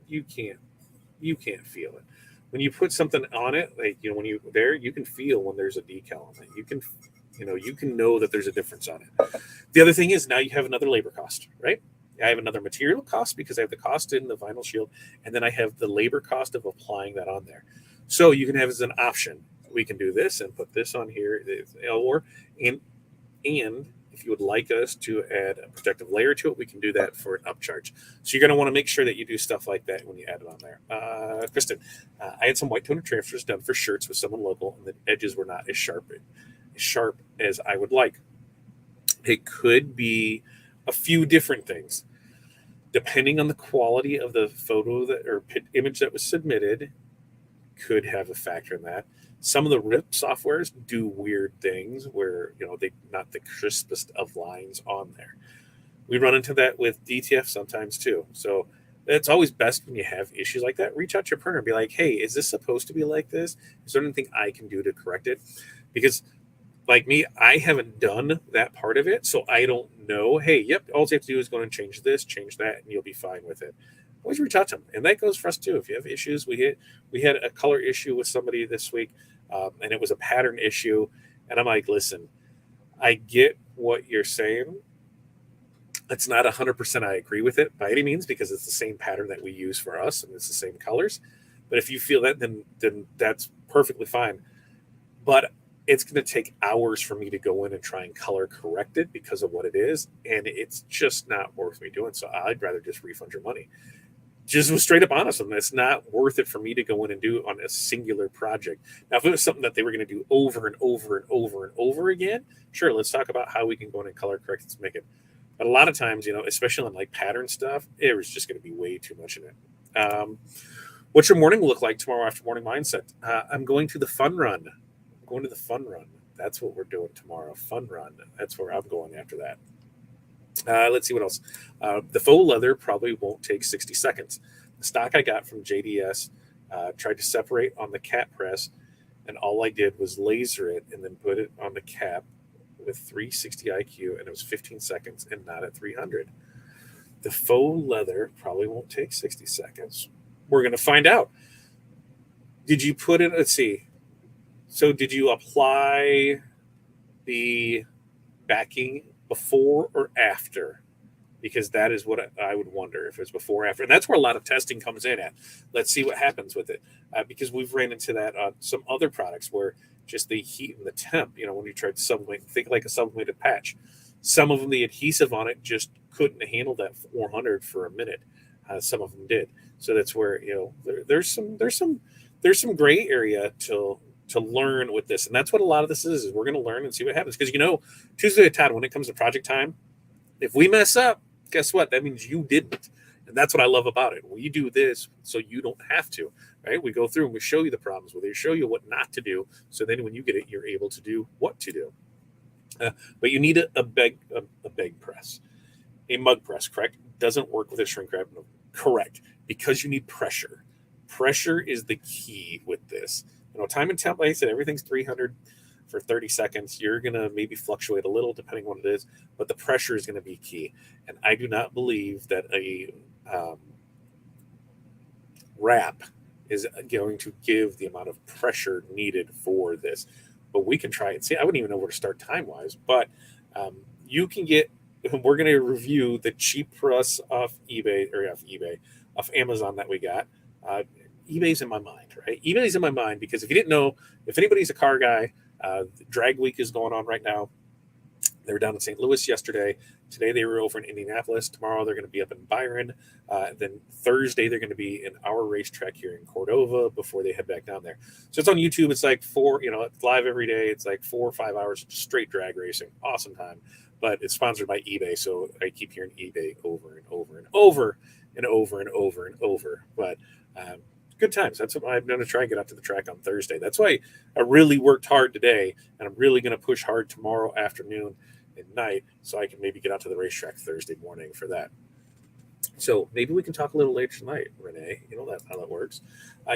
You can't you can't feel it when you put something on it. Like, when you there, you can feel when there's a decal on it. You can know that there's a difference on it. The other thing is now you have another labor cost, right? I have another material cost because I have the cost in the vinyl shield, and then I have the labor cost of applying that on there. So you can have as an option, we can do this and put this on here, or and if you would like us to add a protective layer to it, we can do that for an upcharge. So you're going to want to make sure that you do stuff like that when you add it on there. Kristen, I had some white toner transfers done for shirts with someone local, and the edges were not as sharp as I would like. It could be a few different things. Depending on the quality of the photo or image that was submitted, could have a factor in that. Some of the RIP softwares do weird things where they not the crispest of lines on there. We run into that with DTF sometimes too. So it's always best when you have issues like that, reach out to your printer and be like, hey, is this supposed to be like this? Is there anything I can do to correct it? Because like me, I haven't done that part of it, so I don't know. Hey, yep, all you have to do is go and change this, change that, and you'll be fine with it. Always reach out to them, and that goes for us too. If you have issues, we had a color issue with somebody this week, and it was a pattern issue, and I'm like, listen, I get what you're saying. It's not 100% I agree with it by any means, because it's the same pattern that we use for us, and it's the same colors. But if you feel that, then that's perfectly fine. But it's going to take hours for me to go in and try and color correct it because of what it is, and it's just not worth me doing. So I'd rather just refund your money. Just was straight up honest with them. It's not worth it for me to go in and do on a singular project. Now, if it was something that they were going to do over and over and over and over again, sure, let's talk about how we can go in and color correct it to make it. But a lot of times, especially on like pattern stuff, it was just going to be way too much in it. What's your morning look like tomorrow after morning mindset? I'm going to the fun run. Going to the fun run. That's what we're doing tomorrow. Fun run. That's where I'm going after that. Let's see what else. The faux leather probably won't take 60 seconds. The stock I got from JDS tried to separate on the cap press, and all I did was laser it and then put it on the cap with 360 IQ, and it was 15 seconds and not at 300. The faux leather probably won't take 60 seconds. We're going to find out. Did you put it? Let's see. So did you apply the backing before or after? Because that is what I would wonder, if it's before or after. And that's where a lot of testing comes in at. Let's see what happens with it. Because we've ran into that on some other products where just the heat and the temp, when you tried to sublimate, think like a sublimated patch. Some of them, the adhesive on it just couldn't handle that 400 for a minute. Some of them did. So that's where, there's some gray area to learn with this. And that's what a lot of this is we're going to learn and see what happens. Because, Tuesday, Todd, when it comes to project time, if we mess up, guess what? That means you didn't. And that's what I love about it. We do this so you don't have to, right? We go through and we show you the problems, we show you what not to do. So then when you get it, you're able to do what to do. But you need a beg press, a mug press, correct? Doesn't work with a shrink wrap, no, correct? Because you need pressure. Pressure is the key with this. Time and temp, like I said, everything's 300 for 30 seconds. You're going to maybe fluctuate a little depending on what it is, but the pressure is going to be key. And I do not believe that a wrap is going to give the amount of pressure needed for this. But we can try it. See, I wouldn't even know where to start time-wise, but you can get, we're going to review the cheap press off Amazon that we got. eBay's in my mind, right? eBay's in my mind because if you didn't know, if anybody's a car guy, Drag Week is going on right now. They were down in St. Louis yesterday. Today they were over in Indianapolis. Tomorrow they're going to be up in Byron. Then Thursday they're going to be in our racetrack here in Cordova before they head back down there. So it's on YouTube. It's like it's live every day. It's like 4 or 5 hours of straight drag racing. Awesome time. But it's sponsored by eBay, so I keep hearing eBay over and over and over and over and over and over. But good times. That's what I'm going to try and get out to the track on Thursday. That's why I really worked hard today, and I'm really going to push hard tomorrow afternoon and night so I can maybe get out to the racetrack Thursday morning for that. So maybe we can talk a little later tonight, Renee. Renee. You know how that works.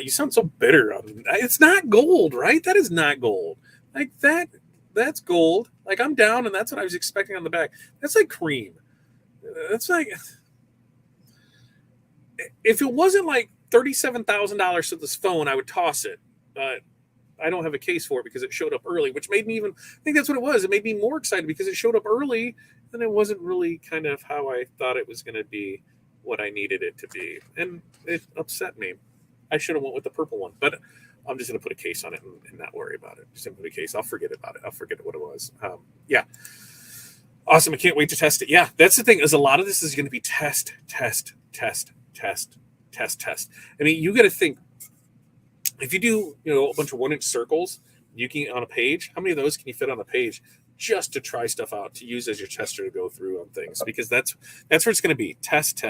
You sound so bitter. It's not gold, right? That is not gold. Like that's gold. Like I'm down, and that's what I was expecting on the back. That's like cream. That's like if it wasn't like $37,000 for this phone, I would toss it. I don't have a case for it because it showed up early, which made me even I think that's what it was. It made me more excited because it showed up early, and it wasn't really kind of how I thought it was going to be, what I needed it to be, and it upset me. I should have went with the purple one, but I'm just going to put a case on it and not worry about it. Just going to put a case. I'll forget about it. I'll forget what it was. Yeah. Awesome. I can't wait to test it. Yeah, that's the thing is a lot of this is going to be test. I mean, you got to think if you do, a bunch of 1-inch circles, you can on a page. How many of those can you fit on a page just to try stuff out to use as your tester to go through on things? Because that's where it's going to be test.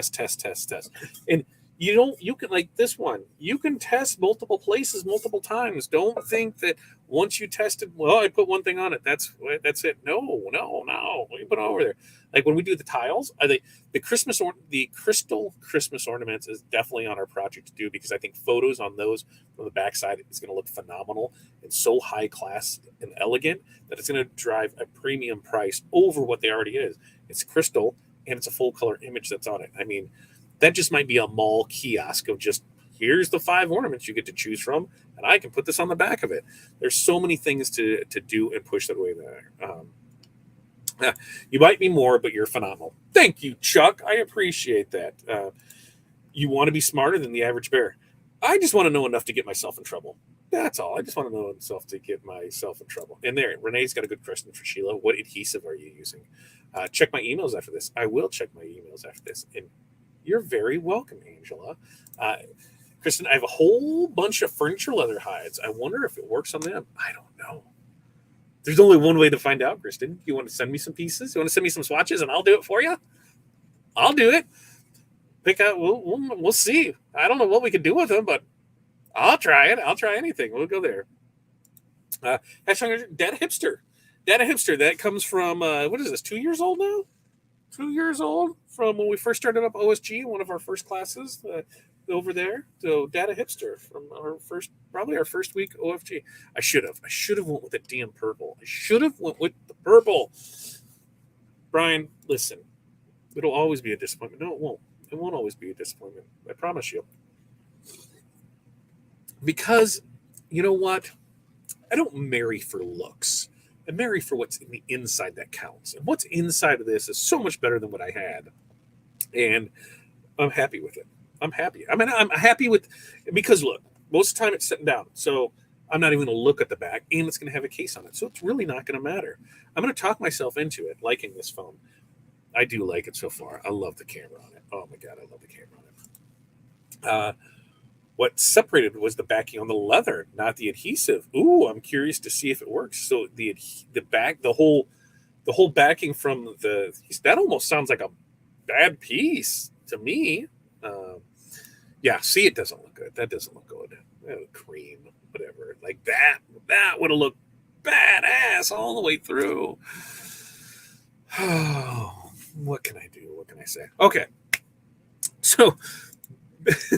And you can like this one, you can test multiple places multiple times. Don't think that once you tested, well, I put one thing on it. That's it. No. You put it over there. Like when we do the tiles, the crystal Christmas ornaments is definitely on our project to do because I think photos on those from the backside is going to look phenomenal and so high class and elegant that it's going to drive a premium price over what they already is. It's crystal and it's a full color image that's on it. I mean, that just might be a mall kiosk of just here's the 5 ornaments you get to choose from, and I can put this on the back of it. There's so many things to do and push that way there. You might be more, but you're phenomenal. Thank you, Chuck. I appreciate that. You want to be smarter than the average bear. I just want to know enough to get myself in trouble. That's all. I just want to know enough to get myself in trouble. And there, Renee's got a good question for Sheila. What adhesive are you using? Check my emails after this. I will check my emails after this. And you're very welcome, Angela. Kristen, I have a whole bunch of furniture leather hides. I wonder if it works on them. I don't know. There's only one way to find out, Kristen. You want to send me some pieces? You want to send me some swatches and I'll do it for you? I'll do it. Pick out, we'll see. I don't know what we can do with them, but I'll try it. I'll try anything. We'll go there. Data Hipster. Data Hipster, that comes from, what is this, 2 years old now? 2 years old from when we first started up OSG, one of our first classes over there. So Data Hipster from probably our first week OFG. I should have went with the damn purple. I should have went with the purple. Brian, listen, it'll always be a disappointment. No, it won't. It won't always be a disappointment. I promise you. Because you know what? I don't marry for looks. I marry for what's in the inside that counts. And what's inside of this is so much better than what I had. And I'm happy with it. I'm happy. I mean, I'm happy with, because look, most of the time it's sitting down. So I'm not even going to look at the back, and it's going to have a case on it. So it's really not going to matter. I'm going to talk myself into it, liking this phone. I do like it so far. I love the camera on it. Oh my God, I love the camera on it. What separated was the backing on the leather, not the adhesive. Ooh, I'm curious to see if it works. So the whole backing from that almost sounds like a bad piece to me. Yeah, see, it doesn't look good. That doesn't look good. Cream, whatever, like that would have looked badass all the way through. Oh, what can I do? What can I say? Okay, so.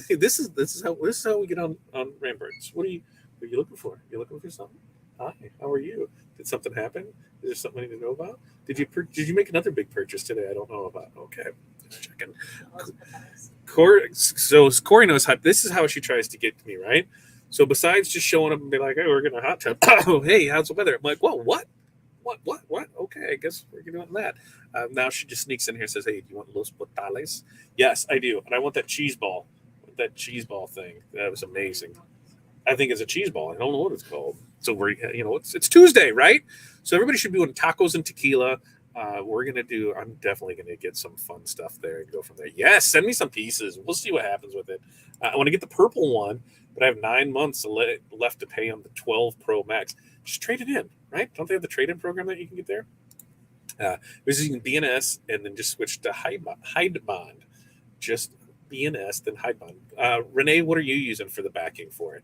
This is how we get on Rambirds. What are you looking for? You looking for something? Hi, how are you? Did something happen? Is there something I need to know about? Did you make another big purchase today? I don't know about. Okay, just checking. Corey knows how. This is how she tries to get to me, right? So besides just showing up and be like, "Hey, we're gonna hot tub." Oh, hey, how's the weather? I'm like, "Whoa, what? What? Okay, I guess we're doing that." Now she just sneaks in here and says, "Hey, do you want los potales?" Yes, I do, and I want that cheese ball. That cheese ball thing. That was amazing. I think it's a cheese ball. I don't know what it's called. So it's Tuesday, right? So everybody should be doing tacos and tequila. I'm definitely gonna get some fun stuff there and go from there. Yes, send me some pieces. We'll see what happens with it. I want to get the purple one, but I have 9 months left to pay on the 12 Pro Max. Just trade it in, right? Don't they have the trade-in program that you can get there? There's using BNS and then just switch to Hide Bond. Just BNS, then Hide Bond. Renee, what are you using for the backing for it?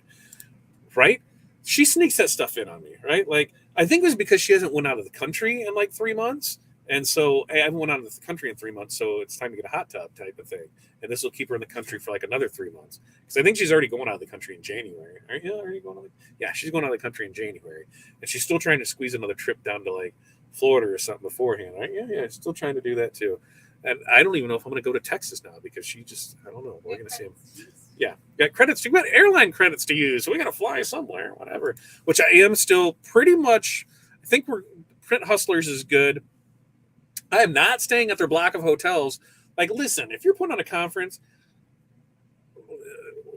Right? She sneaks that stuff in on me, right? Like, I think it was because she hasn't went out of the country in like 3 months. And so I haven't went out of the country in 3 months, so it's time to get a hot tub type of thing. And this will keep her in the country for like another 3 months. Because I think she's already going out of the country in January. Are you going out? Yeah, she's going out of the country in January. And she's still trying to squeeze another trip down to like Florida or something beforehand. Right? Yeah, still trying to do that too. And I don't even know if I'm going to go to Texas now because I don't know. We're going to see him. Yeah, got credits. You got airline credits to use. So we got to fly somewhere, whatever. Which I am still pretty much. I think Print Hustlers is good. I am not staying at their block of hotels. Like, listen, if you're putting on a conference,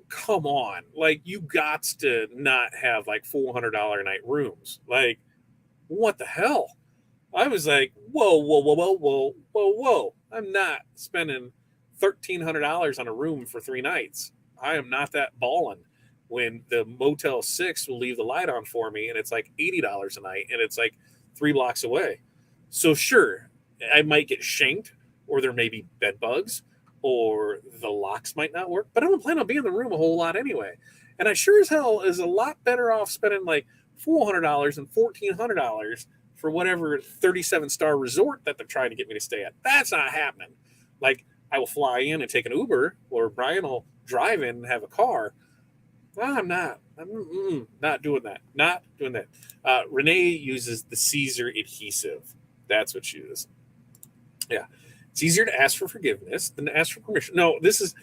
come on. Like, you got to not have like $400 a night rooms. Like, what the hell? I was like, whoa. I'm not spending $1,300 on a room for 3 nights. I am not that balling when the Motel 6 will leave the light on for me and it's like $80 a night and it's like 3 blocks away. So sure, I might get shanked, or there may be bed bugs, or the locks might not work, but I don't plan on being in the room a whole lot anyway. And I sure as hell is a lot better off spending like $400 and $1,400 for whatever 37-star resort that they're trying to get me to stay at. That's not happening. Like, I will fly in and take an Uber, or Brian will drive in and have a car. I'm not doing that. Not doing that. Renee uses the Caesar adhesive. That's what she uses. Yeah, it's easier to ask for forgiveness than to ask for permission. No, this has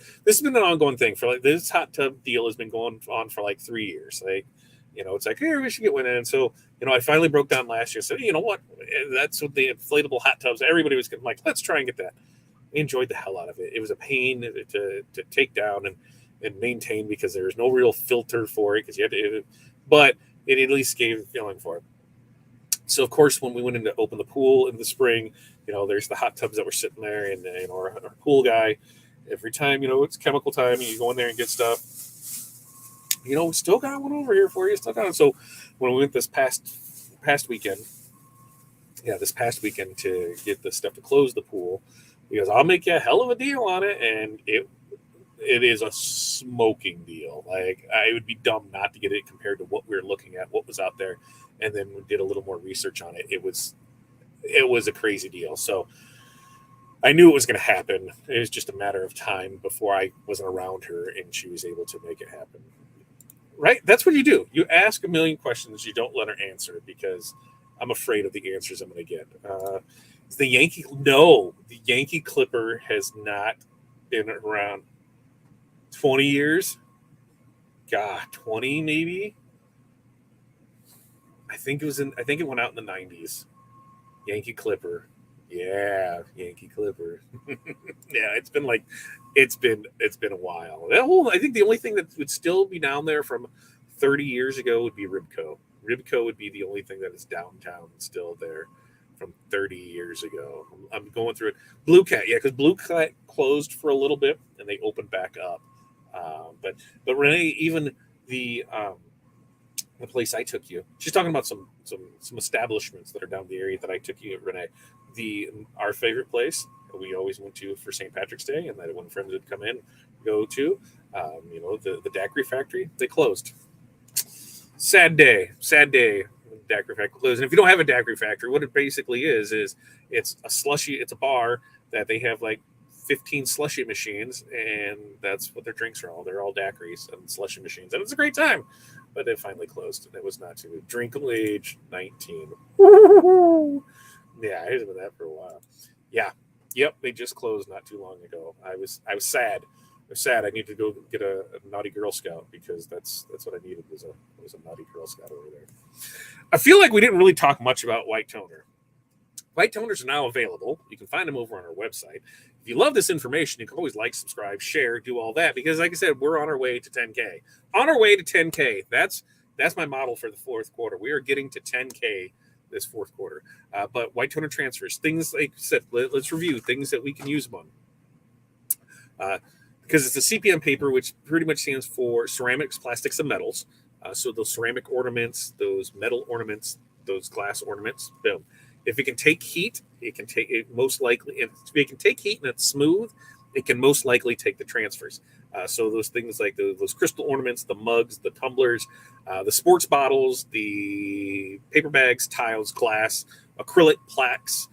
been an ongoing thing for like this hot tub deal has been going on for like 3 years. Like, it's like, here we should get one in. And so, I finally broke down last year. Said, you know what? That's what the inflatable hot tubs. Everybody was like, let's try and get that. I enjoyed the hell out of it. It was a pain to take down and maintain because there was no real filter for it because you had to. But it at least gave a feeling for it. So, of course, when we went in to open the pool in the spring, there's the hot tubs that were sitting there, and our pool guy, every time, it's chemical time, and you go in there and get stuff. We still got one over here for you. Still got it. So, when we went this past weekend, to get the stuff to close the pool, because I'll make you a hell of a deal on it, and it is a smoking deal. Like, I would be dumb not to get it compared to what we were looking at, what was out there. And then we did a little more research on it. It was a crazy deal. So I knew it was going to happen. It was just a matter of time before I wasn't around her and she was able to make it happen. Right? That's what you do. You ask a million questions. You don't let her answer because I'm afraid of the answers I'm going to get. The Yankee Clipper has not been around 20 years. God, 20 maybe. I think it went out in the 90s. Yankee Clipper. Yeah, Yankee Clipper. Yeah, it's been a while. I think the only thing that would still be down there from 30 years ago would be Ribco. Ribco would be the only thing that is downtown still there from 30 years ago. I'm going through it. Blue Cat, yeah, because Blue Cat closed for a little bit and they opened back up. But Renee, even the place I took you, she's talking about some establishments that are down the area that I took you, Renee. Our favorite place we always went to for St. Patrick's Day, and that when friends would come in, go to, the daiquiri factory, they closed. Sad day. Daiquiri factory closed. And if you don't have a daiquiri factory, what it basically is it's a slushy. It's a bar that they have like 15 slushy machines, and that's what their drinks are all. They're all daiquiris and slushy machines, and it's a great time. But it finally closed, and it was not too drinkable age 19. Yeah, I was with that for a while. Yeah, yep, they just closed not too long ago. I was sad. I was sad. I needed to go get a naughty Girl Scout because that's what I needed was a naughty Girl Scout over there. I feel like we didn't really talk much about white toner. White toners are now available. You can find them over on our website. If you love this information, you can always like, subscribe, share, do all that. Because like I said, we're on our way to 10K. On our way to 10K. That's my model for the fourth quarter. We are getting to 10K this fourth quarter. But white toner transfers, things like I said, let's review things that we can use them on. Because it's a CPM paper, which pretty much stands for ceramics, plastics, and metals. So those ceramic ornaments, those metal ornaments, those glass ornaments, boom. If it can take heat, it can take it most likely. If it can take heat and it's smooth, it can most likely take the transfers. So those things like those crystal ornaments, the mugs, the tumblers, the sports bottles, the paper bags, tiles, glass, acrylic plaques,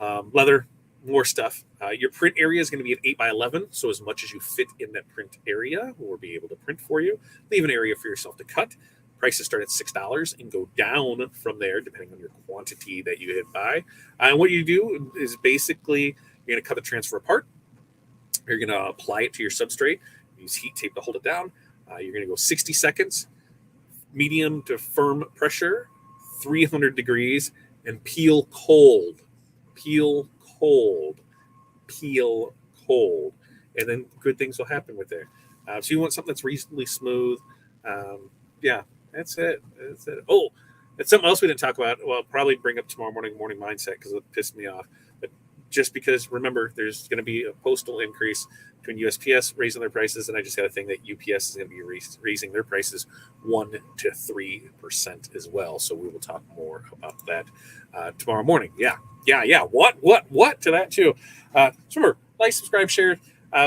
Leather, more stuff. Your print area is going to be an 8 by 11, so as much as you fit in that print area, we'll be able to print for you. Leave an area for yourself to cut. Prices start at $6 and go down from there depending on your quantity that you hit buy. And what you do is basically you're going to cut the transfer apart. You're going to apply it to your substrate. Use heat tape to hold it down. You're going to go 60 seconds, medium to firm pressure, 300 degrees, and peel cold. Peel cold. Peel cold. And then good things will happen with it. So you want something that's reasonably smooth. Yeah, that's it. That's it. Oh, it's something else we didn't talk about. Well, I'll probably bring up tomorrow morning mindset because it pissed me off. But just because, remember, there's going to be a postal increase between USPS raising their prices, and I just got a thing that UPS is going to be raising their prices 1 to 3% as well. So we will talk more about that tomorrow morning. Yeah. What to that too. So remember, like, subscribe, share.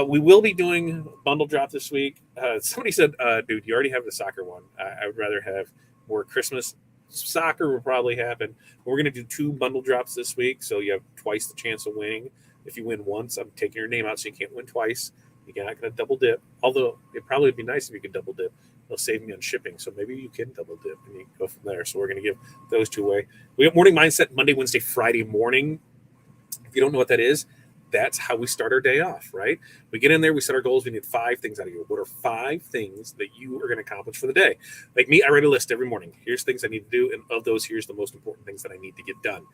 We will be doing bundle drop this week. Somebody said, dude, you already have the soccer one. I would rather have more Christmas. Soccer will probably happen. We're going to do 2 bundle drops this week, so you have twice the chance of winning. If you win once, I'm taking your name out, so you can't win twice. You're not going to double dip, although it probably would be nice if you could double dip. It'll save me on shipping, so maybe you can double dip, and you can go from there. So we're going to give those 2 away. We have morning mindset Monday, Wednesday, Friday morning. If you don't know what that is, that's how we start our day off, right? We get in there, we set our goals. We need 5 things out of you. What are 5 things that you are going to accomplish for the day? Like me, I write a list every morning. Here's things I need to do, and of those, here's the most important things that I need to get done.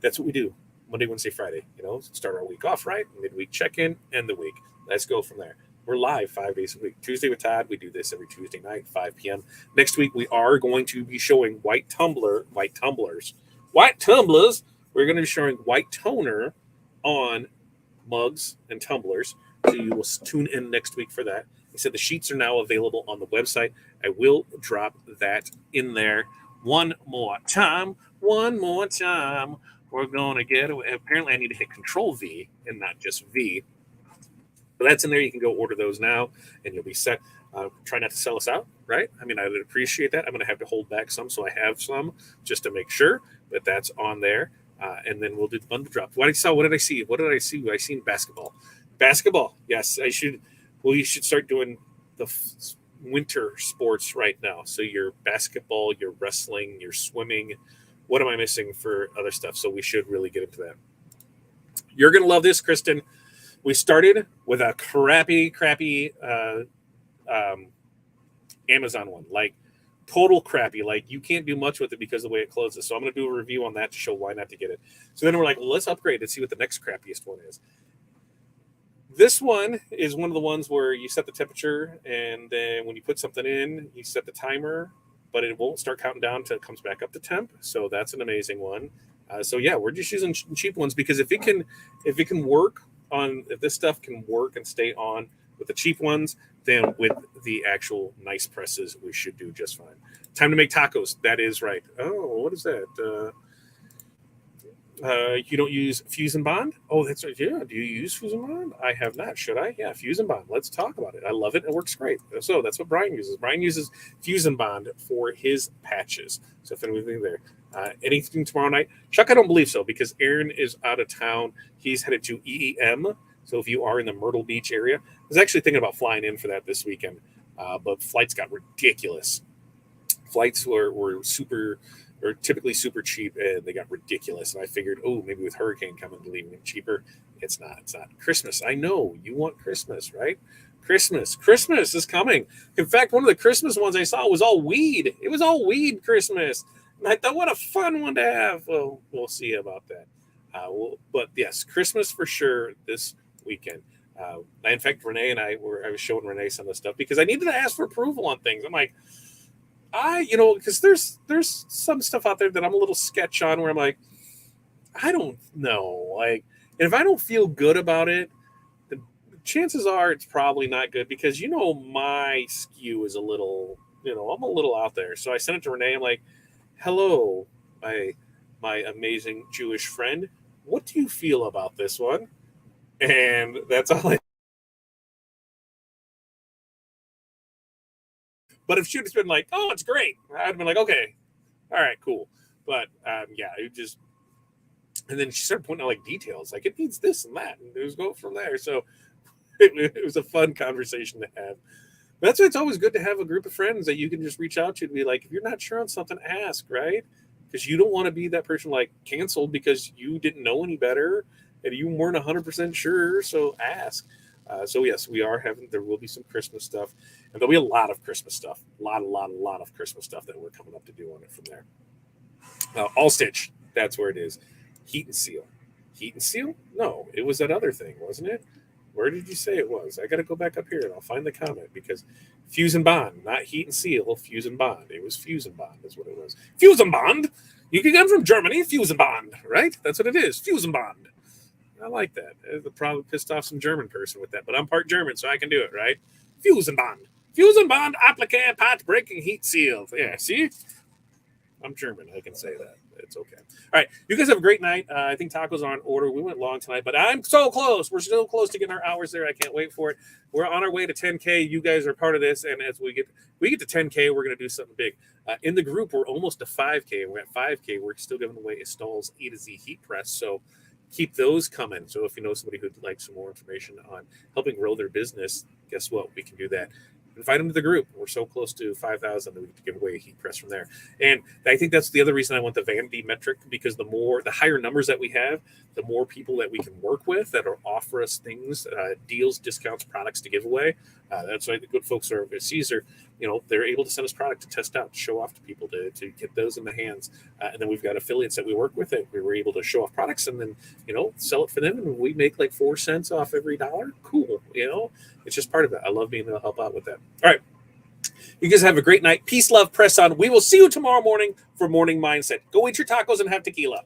That's what we do Monday, Wednesday, Friday. Start our week off right, midweek check-in, end the week. Let's go from there. We're live 5 days a week. Tuesday with Todd, we do this every Tuesday night, 5 p.m. Next week, we are going to be showing white tumblers. We're going to be showing white toner on mugs and tumblers. So you will tune in next week for that. He said the sheets are now available on the website. I will drop that in there one more time. We're going to get it. Apparently, I need to hit Control V and not just V. But that's in there. You can go order those now, and you'll be set. Try not to sell us out, right? I mean, I would appreciate that. I'm going to have to hold back some, so I have some just to make sure that that's on there. And then we'll do the bundle drop. What did I see? I seen basketball. Basketball. Yes, I should. We should start doing the winter sports right now. So your basketball, your wrestling, your swimming. What am I missing for other stuff? So we should really get into that. You're gonna love this, Kristen. We started with a crappy Amazon one, like total crappy. Like you can't do much with it because of the way it closes. So I'm going to do a review on that to show why not to get it. So then we're like, well, let's upgrade and see what the next crappiest one is. This one is one of the ones where you set the temperature, and then when you put something in, you set the timer, but it won't start counting down until it comes back up to temp. So that's an amazing one. So yeah, we're just using cheap ones because if this stuff can work and stay on with the cheap ones, then with the actual nice presses, we should do just fine. Time to make tacos. That is right. Oh, what is that? You don't use Fuse and Bond? Oh, that's right. Yeah. Do you use Fuse and Bond? I have not. Should I? Yeah, Fuse and Bond. Let's talk about it. I love it. It works great. So that's what Brian uses. Brian uses Fuse and Bond for his patches. So if anything there. Anything tomorrow night? Chuck, I don't believe so because Aaron is out of town. He's headed to EEM. So if you are in the Myrtle Beach area, I was actually thinking about flying in for that this weekend, but flights got ridiculous. Flights were typically super cheap, and they got ridiculous. And I figured, maybe with hurricane coming, to leave them cheaper. It's not. Christmas. I know you want Christmas, right? Christmas is coming. In fact, one of the Christmas ones I saw was all weed. It was all weed Christmas. And I thought, what a fun one to have. Well, we'll see about that. But yes, Christmas for sure this weekend. In fact, Renee and I was showing Renee some of the stuff because I needed to ask for approval on things. I'm like, because there's some stuff out there that I'm a little sketch on where I'm like, I don't know. Like, and if I don't feel good about it, the chances are it's probably not good because, my skew is a little, I'm a little out there. So I sent it to Renee. I'm like, hello, my amazing Jewish friend. What do you feel about this one? And that's all I. But if she'd have been like, oh, it's great, I'd have been like, okay, all right, cool. But yeah, And then she started pointing out like details, like it needs this and that, and it was go from there. So it was a fun conversation to have. That's why it's always good to have a group of friends that you can just reach out to be like, if you're not sure on something, ask, right? Because you don't want to be that person like canceled because you didn't know any better and you weren't 100% sure. So ask. So yes, we are having. There will be some Christmas stuff, and there'll be a lot of Christmas stuff. A lot of Christmas stuff that we're coming up to do on it from there. All Stitch. That's where it is. Heat and Seal. Heat and Seal? No, it was that other thing, wasn't it? Where did you say it was? I got to go back up here and I'll find the comment because Fuse and Bond, not Heat and Seal, Fuse and Bond. It was Fuse and Bond, is what it was. Fuse and Bond. You can get from Germany, Fuse and Bond, right? That's what it is. Fuse and Bond. I like that. I probably pissed off some German person with that, but I'm part German, so I can do it, right? Fuse and Bond. Fuse and Bond, applique, pot breaking, heat seal. Yeah, see? I'm German. I can say that. It's okay. All right. You guys have a great night. I think tacos are on order. We went long tonight, but I'm so close. We're so close to getting our hours there. I can't wait for it. We're on our way to 10K. You guys are part of this. And as we get to 10K, we're going to do something big. In the group, we're almost to 5K. We're at 5K. We're still giving away Estol's A to Z heat press. So keep those coming. So if you know somebody who'd like some more information on helping grow their business, guess what? We can do that. Invite them to the group. We're so close to 5,000 that we get to give away a heat press from there. And I think that's the other reason I want the vanity metric, because the higher numbers that we have, the more people that we can work with that are offer us things, deals, discounts, products to give away. That's why the good folks are overseas are, they're able to send us product to test out, to show off to people, to get those in the hands. And then we've got affiliates that we work with that we were able to show off products and then, sell it for them. And we make like 4 cents off every dollar. Cool. It's just part of it. I love being able to help out with that. All right. You guys have a great night. Peace, love, press on. We will see you tomorrow morning for Morning Mindset. Go eat your tacos and have tequila.